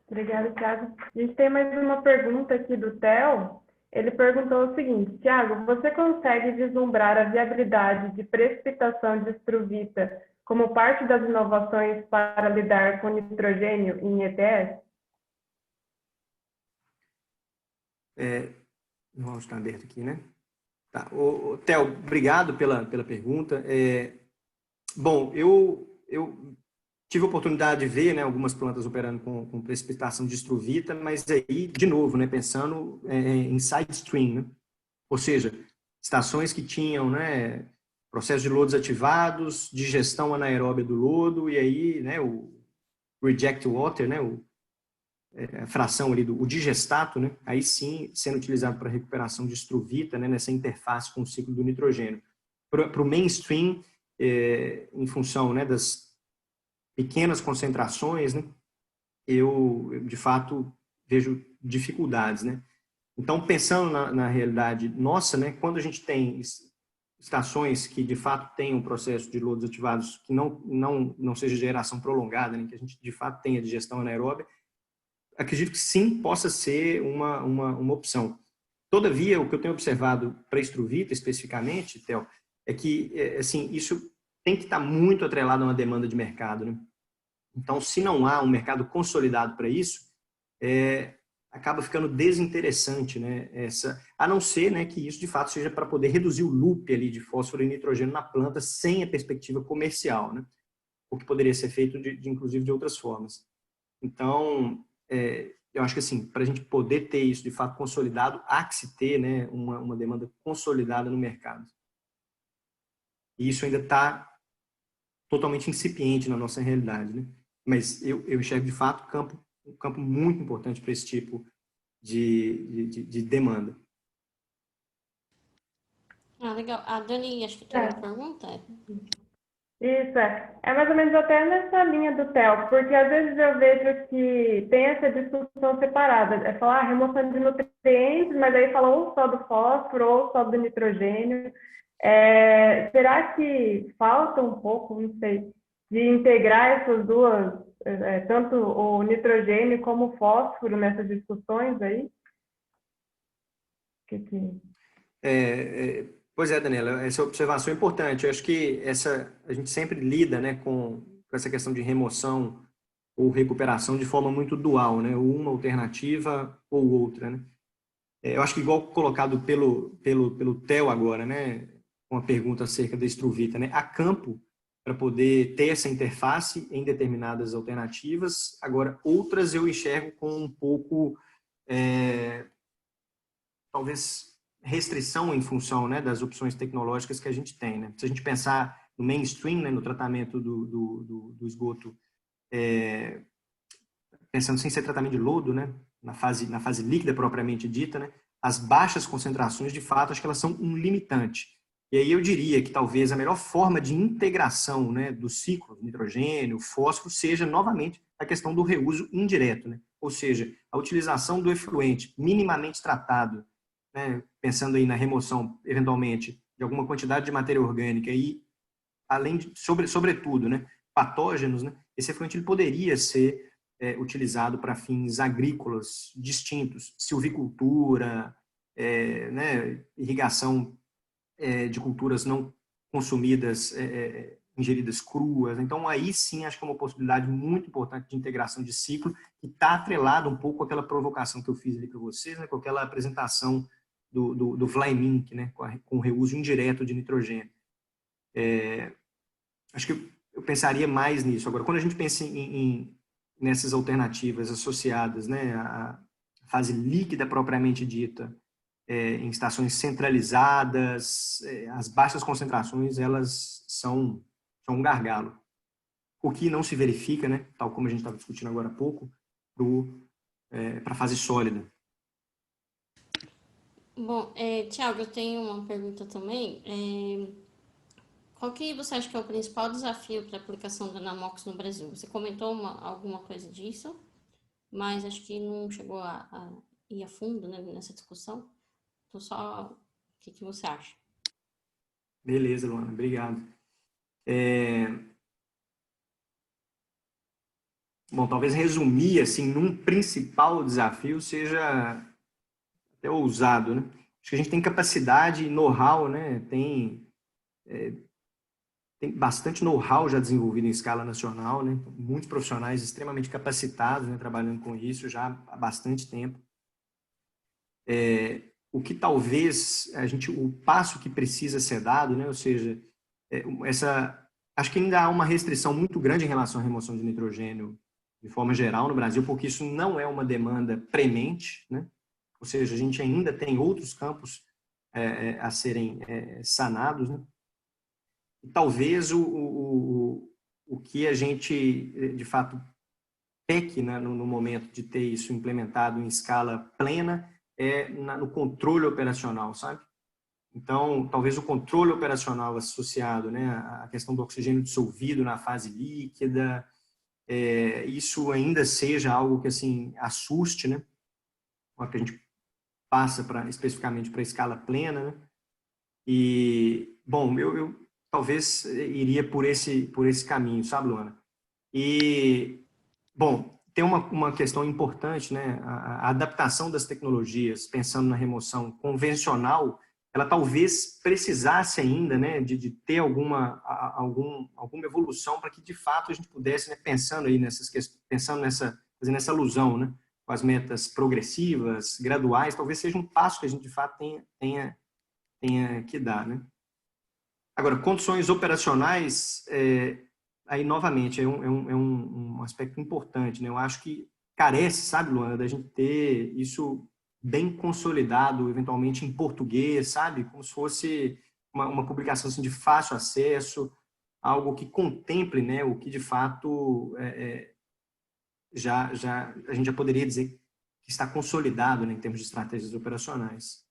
Obrigada, Thiago. A gente tem mais uma pergunta aqui do Theo. Ele perguntou o seguinte: Thiago, você consegue vislumbrar a viabilidade de precipitação de estruvita como parte das inovações para lidar com nitrogênio em ETS? Vamos estar aberto aqui, né? Tá. Theo, obrigado pela pergunta. Bom, eu tive a oportunidade de ver, né, algumas plantas operando com precipitação de estruvita, mas aí, de novo, né, pensando em side stream, né? Ou seja, estações que tinham, né, processo de lodos ativados, digestão anaeróbia do lodo, e aí, né, o reject water, né, a fração ali o digestato, né, aí sim sendo utilizado para recuperação de estruvita, né, nessa interface com o ciclo do nitrogênio. Para o mainstream, em função, né, das pequenas concentrações, né, eu de fato vejo dificuldades, né. Então, pensando na realidade nossa, né, quando a gente tem estações que de fato têm um processo de lodos ativados que não seja geração prolongada, né, que a gente de fato tenha digestão anaeróbia, acredito que sim, possa ser uma opção. Todavia, o que eu tenho observado para a estruvita especificamente, Theo, é que assim, isso tem que estar muito atrelado a uma demanda de mercado, né? Então, se não há um mercado consolidado para isso, acaba ficando desinteressante, né? A não ser, né, que isso de fato seja para poder reduzir o loop ali de fósforo e nitrogênio na planta sem a perspectiva comercial, né? O que poderia ser feito inclusive de outras formas. Então, eu acho que assim, para a gente poder ter isso de fato consolidado, há que se ter, né, uma demanda consolidada no mercado. E isso ainda está totalmente incipiente na nossa realidade, né? Mas eu enxergo de fato um campo muito importante para esse tipo de demanda. Ah, legal. A Dani, acho que tem uma pergunta. Isso é mais ou menos até nessa linha do TEL, porque às vezes eu vejo que tem essa discussão separada. É falar remoção de nutrientes, mas aí fala ou só do fósforo ou só do nitrogênio. Será que falta um pouco, não sei, de integrar essas duas, tanto o nitrogênio como o fósforo nessas discussões aí? Que... Pois é, Daniela, essa observação é importante. Eu acho que a gente sempre lida, né, com essa questão de remoção ou recuperação de forma muito dual, né, ou uma alternativa ou outra, né. Eu acho que igual colocado pelo Theo agora, né, uma pergunta acerca da estruvita, né, há campo para poder ter essa interface em determinadas alternativas. Agora, outras eu enxergo com um pouco, talvez, restrição em função, né, das opções tecnológicas que a gente tem, né. Se a gente pensar no mainstream, né, no tratamento do esgoto, pensando sem ser tratamento de lodo, né, na fase líquida propriamente dita, né, as baixas concentrações, de fato, acho que elas são um limitante. E aí eu diria que talvez a melhor forma de integração, né, do ciclo, nitrogênio, fósforo, seja novamente a questão do reuso indireto, né? Ou seja, a utilização do efluente minimamente tratado, né, pensando aí na remoção, eventualmente, de alguma quantidade de matéria orgânica e, além de, sobretudo, né, patógenos, né, esse efluente ele poderia ser utilizado para fins agrícolas distintos, silvicultura, né, irrigação de culturas não consumidas, ingeridas cruas. Então, aí sim, acho que é uma possibilidade muito importante de integração de ciclo, que está atrelado um pouco àquela provocação que eu fiz ali para vocês, né, com aquela apresentação do Vlaeminck, né, com o reuso indireto de nitrogênio. Acho que eu pensaria mais nisso. Agora, quando a gente pensa nessas alternativas associadas, né, à fase líquida propriamente dita, em estações centralizadas, as baixas concentrações, elas são um gargalo. O que não se verifica, né, tal como a gente estava discutindo agora há pouco, para a fase sólida. Bom, Tiago, eu tenho uma pergunta também. Qual que você acha que é o principal desafio para a aplicação da Namox no Brasil? Você comentou alguma coisa disso, mas acho que não chegou a ir a fundo, né, nessa discussão. Então, só o que você acha? Beleza, Luana, obrigado. Bom, talvez resumir assim num principal desafio seja até ousado, né? Acho que a gente tem capacidade e know-how, né? Tem bastante know-how já desenvolvido em escala nacional, né? Muitos profissionais extremamente capacitados, né, trabalhando com isso já há bastante tempo. O que talvez o passo que precisa ser dado, né? Ou seja, acho que ainda há uma restrição muito grande em relação à remoção de nitrogênio de forma geral no Brasil, porque isso não é uma demanda premente, né? Ou seja, a gente ainda tem outros campos a serem sanados, né? E talvez o que a gente, de fato, peque, né, no momento de ter isso implementado em escala plena no controle operacional, sabe? Então, talvez o controle operacional associado, né, à questão do oxigênio dissolvido na fase líquida, isso ainda seja algo que, assim, assuste, né? O que a gente passa especificamente para a escala plena, né? E, bom, eu talvez iria por esse caminho, sabe, Luana? E, bom, tem uma questão importante, né? A adaptação das tecnologias, pensando na remoção convencional, ela talvez precisasse ainda, né, de ter alguma evolução para que, de fato, a gente pudesse, né, pensando aí nessas questões, fazendo essa alusão, né, com as metas progressivas, graduais, talvez seja um passo que a gente, de fato, tenha que dar, né? Agora, condições operacionais, aí novamente é um aspecto importante, né? Eu acho que carece, sabe, Luana, da gente ter isso bem consolidado, eventualmente em português, sabe? Como se fosse uma publicação assim, de fácil acesso, algo que contemple, né, o que de fato a gente já poderia dizer que está consolidado, né, em termos de estratégias operacionais.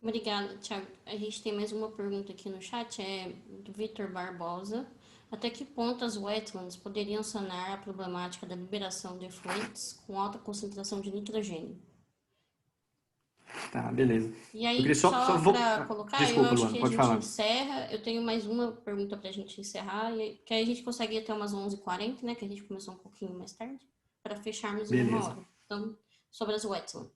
Obrigada, Thiago. A gente tem mais uma pergunta aqui no chat, é do Vitor Barbosa. Até que ponto as wetlands poderiam sanar a problemática da liberação de efluentes com alta concentração de nitrogênio? Tá, beleza. E Eu queria aí, só só vou... para colocar, eu Desculpa, acho Luana, que a pode gente falar. encerra. Eu tenho mais uma pergunta para a gente encerrar, que aí a gente consegue ir até umas 11h40, né? Que a gente começou um pouquinho mais tarde, para fecharmos em uma Beleza. hora. Então, sobre as wetlands.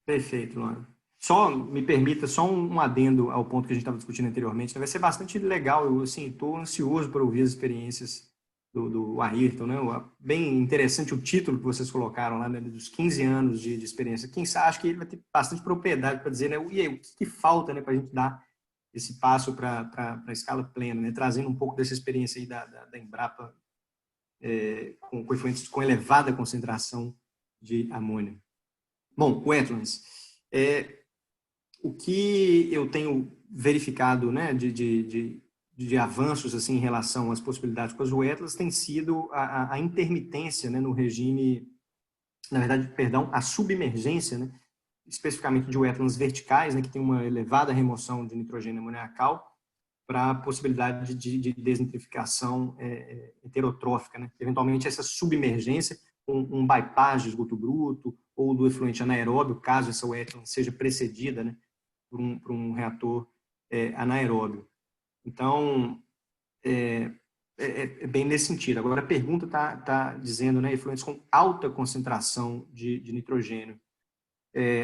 Perfeito, Luana. Só me permita só um adendo ao ponto que a gente estava discutindo anteriormente. Vai ser bastante legal. Eu assim estou ansioso para ouvir as experiências do Ayrton, né? Bem interessante o título que vocês colocaram lá, né? Dos 15 anos de experiência. Quem sabe, acho que ele vai ter bastante propriedade para dizer, né? E aí, o que falta, né, para a gente dar esse passo para a escala plena, né? Trazendo um pouco dessa experiência aí da Embrapa com efluentes com elevada concentração de amônia. Bom, wetlands. O que eu tenho verificado, né, de avanços assim em relação às possibilidades com as wetlands tem sido a intermitência, né, no regime, na verdade, perdão, a submergência, né, especificamente de wetlands verticais, né, que tem uma elevada remoção de nitrogênio amoniacal, para a possibilidade de desnitrificação heterotrófica, né? Eventualmente essa submergência, um bypass de esgoto bruto ou do efluente anaeróbio, caso essa wetland seja precedida, né, por um reator anaeróbio. Então, bem nesse sentido. Agora, a pergunta está dizendo, né, efluentes com alta concentração de nitrogênio.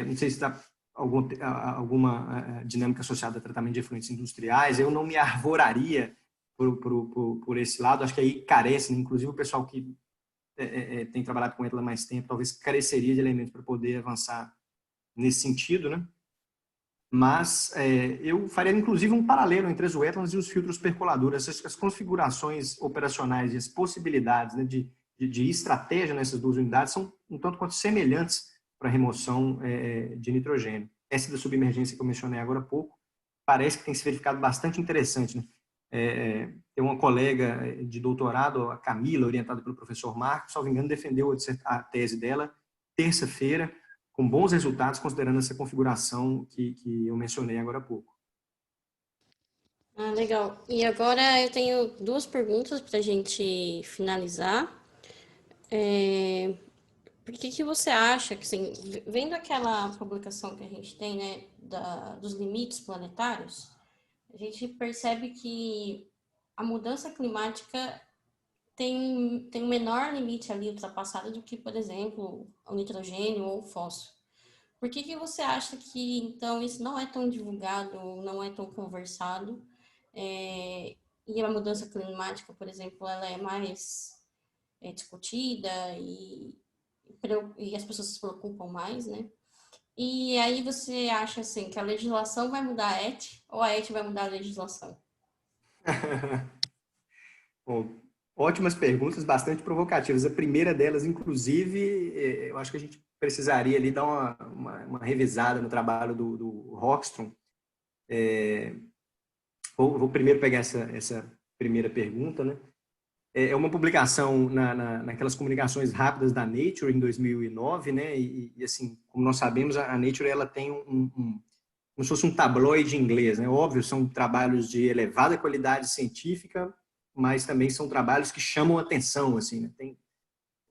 Não sei se está alguma dinâmica associada a tratamento de efluentes industriais. Eu não me arvoraria por esse lado. Acho que aí carece, né? Inclusive o pessoal que tem trabalhado com ela há mais tempo, talvez careceria de elementos para poder avançar nesse sentido, né? Mas eu faria, inclusive, um paralelo entre as wetlands e os filtros percoladores. As configurações operacionais e as possibilidades, né, de estratégia nessas duas unidades são um tanto quanto semelhantes para a remoção de nitrogênio. Essa da submergência que eu mencionei agora há pouco, parece que tem se verificado bastante interessante, né? Tem uma colega de doutorado, a Camila, orientada pelo professor Marcos, se não me engano, defendeu a tese dela terça-feira, com bons resultados, considerando essa configuração que eu mencionei agora há pouco. Ah, legal. E agora eu tenho duas perguntas para a gente finalizar. Por que você acha que, assim, vendo aquela publicação que a gente tem, né, dos limites planetários, a gente percebe que a mudança climática tem um menor limite ali ultrapassado do que, por exemplo, o nitrogênio ou o fósforo. Por que você acha que, então, isso não é tão divulgado, não é tão conversado? E a mudança climática, por exemplo, ela é mais discutida e as pessoas se preocupam mais, né? E aí você acha, assim, que a legislação vai mudar a ET ou a ET vai mudar a legislação? Bom, ótimas perguntas, bastante provocativas. A primeira delas, inclusive, eu acho que a gente precisaria ali dar uma revisada no trabalho do Rockström. Vou primeiro pegar essa primeira pergunta, né? É uma publicação naquelas comunicações rápidas da Nature em 2009, né? E assim, como nós sabemos, a Nature ela tem como se fosse um tabloide inglês, né? Óbvio, são trabalhos de elevada qualidade científica, mas também são trabalhos que chamam atenção, assim, né? Tem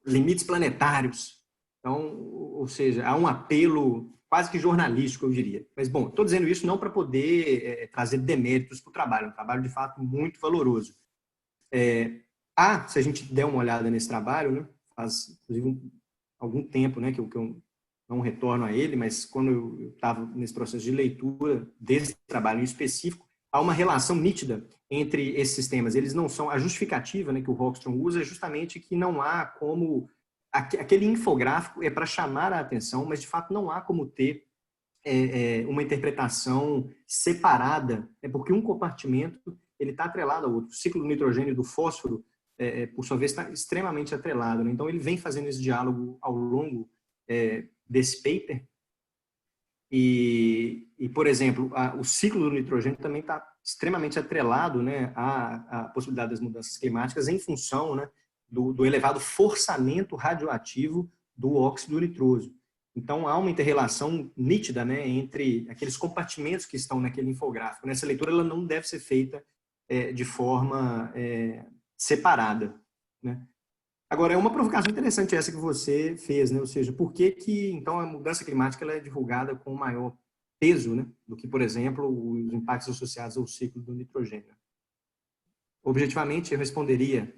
limites planetários. Então, ou seja, há um apelo quase que jornalístico, eu diria. Mas, bom, estou dizendo isso não para poder trazer deméritos para o trabalho, um trabalho de fato muito valoroso. Se a gente der uma olhada nesse trabalho, né, faz inclusive algum tempo, né, que eu não retorno a ele, mas quando eu estava nesse processo de leitura desse trabalho em específico, há uma relação nítida entre esses sistemas. Eles não são a justificativa, né, que o Rockström usa é justamente que não há como aquele infográfico é para chamar a atenção, mas de fato não há como ter uma interpretação separada, porque um compartimento ele está atrelado ao outro. O ciclo do nitrogênio e do fósforo, por sua vez, está extremamente atrelado, né? Então, ele vem fazendo esse diálogo ao longo desse paper. Por exemplo, o ciclo do nitrogênio também está extremamente atrelado, né, à possibilidade das mudanças climáticas em função, né, do elevado forçamento radioativo do óxido nitroso. Então, há uma inter-relação nítida, né, entre aqueles compartimentos que estão naquele infográfico. Essa leitura ela não deve ser feita de forma separada, né? Agora, é uma provocação interessante essa que você fez, né? Ou seja, por que que então, a mudança climática ela é divulgada com maior peso, né, do que, por exemplo, os impactos associados ao ciclo do nitrogênio? Objetivamente, eu responderia,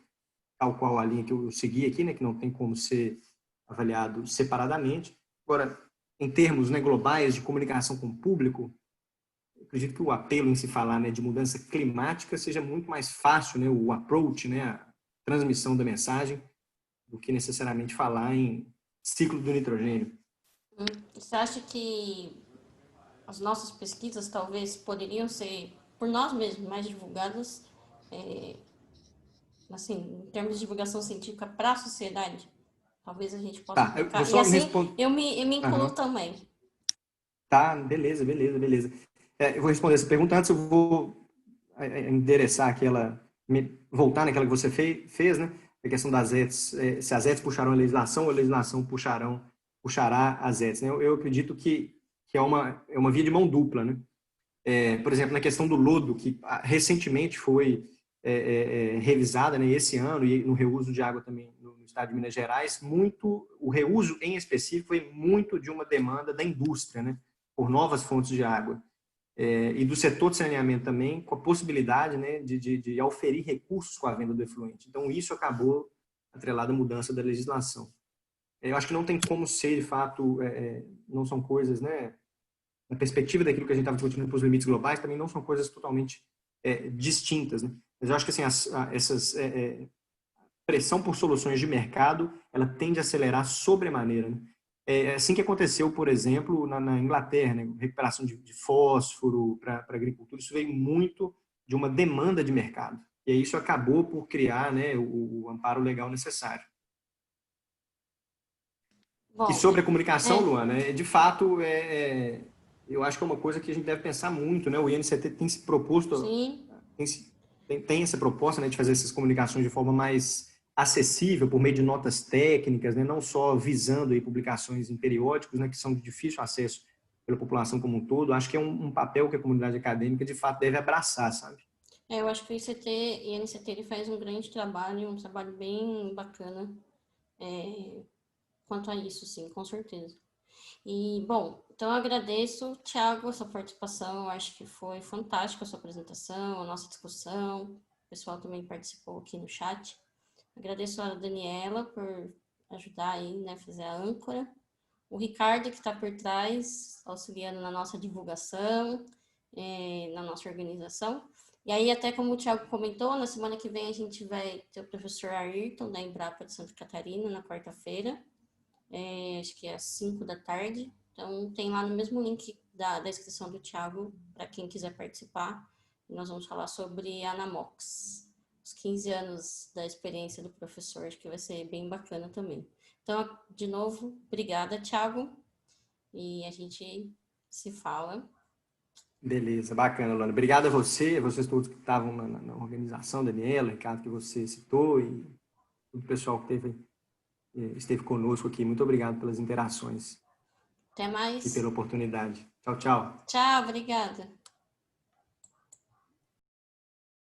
tal qual a linha que eu segui aqui, né, que não tem como ser avaliado separadamente. Agora, em termos, né, globais de comunicação com o público, eu acredito que o apelo em se falar, né, de mudança climática seja muito mais fácil, né, o approach, né, a transmissão da mensagem, do que necessariamente falar em ciclo do nitrogênio. Você acha que as nossas pesquisas talvez poderiam ser, por nós mesmos, mais divulgadas, assim, em termos de divulgação científica para a sociedade? Talvez a gente possa Tá, eu vou colocar. E só assim, responder. eu me incluo também. Tá, beleza, beleza, beleza. Eu vou responder essa pergunta. Antes eu vou endereçar aquela, voltar naquela que você fez, né? A questão das ETs, se as ETs puxarão a legislação ou a legislação puxará as ETs, né? Eu acredito que é uma via de mão dupla, né? Por exemplo, na questão do lodo, que recentemente foi revisada, né, esse ano, e no reuso de água também no estado de Minas Gerais, o reuso em específico foi muito de uma demanda da indústria, né, por novas fontes de água. E do setor de saneamento também, com a possibilidade, né, de auferir recursos com a venda do efluente. Então, isso acabou atrelado à mudança da legislação. Eu acho que não tem como ser, de fato, não são coisas, né, na perspectiva daquilo que a gente estava discutindo para os limites globais, também não são coisas totalmente distintas, né? Mas eu acho que assim, essas pressão por soluções de mercado, ela tende a acelerar sobremaneira, né? É assim que aconteceu, por exemplo, na Inglaterra, né? Recuperação de fósforo para a agricultura, isso veio muito de uma demanda de mercado. E aí isso acabou por criar, né, o amparo legal necessário. E Bom, sobre a comunicação, Luana, de fato, eu acho que é uma coisa que a gente deve pensar muito, né? O INCT tem se proposto, sim. tem essa proposta, né, de fazer essas comunicações de forma mais acessível, por meio de notas técnicas, né? Não só visando aí publicações em periódicos, né, que são de difícil acesso pela população como um todo. Acho que é um papel que a comunidade acadêmica, de fato, deve abraçar, sabe? Eu acho que o INCT ele faz um grande trabalho, um trabalho bem bacana quanto a isso, sim, com certeza. E, bom, então eu agradeço, Thiago, a sua participação. Eu acho que foi fantástica a sua apresentação, a nossa discussão. O pessoal também participou aqui no chat. Agradeço a Daniela por ajudar aí, né, fazer a âncora. O Ricardo, que está por trás, auxiliando na nossa divulgação, na nossa organização. E aí, até como o Thiago comentou, na semana que vem a gente vai ter o professor Ayrton, da Embrapa de Santa Catarina, na quarta-feira. Acho que é às 5 da tarde. Então, tem lá no mesmo link da inscrição do Thiago, para quem quiser participar. Nós vamos falar sobre a Anamox, os 15 anos da experiência do professor. Acho que vai ser bem bacana também. Então, de novo, obrigada, Thiago. E a gente se fala. Beleza, bacana, Luana. Obrigado a vocês todos que estavam na organização, Daniela, Ricardo, que você citou, e o pessoal que esteve conosco aqui. Muito obrigado pelas interações Até e mais. pela oportunidade. Tchau, tchau. Tchau, obrigada.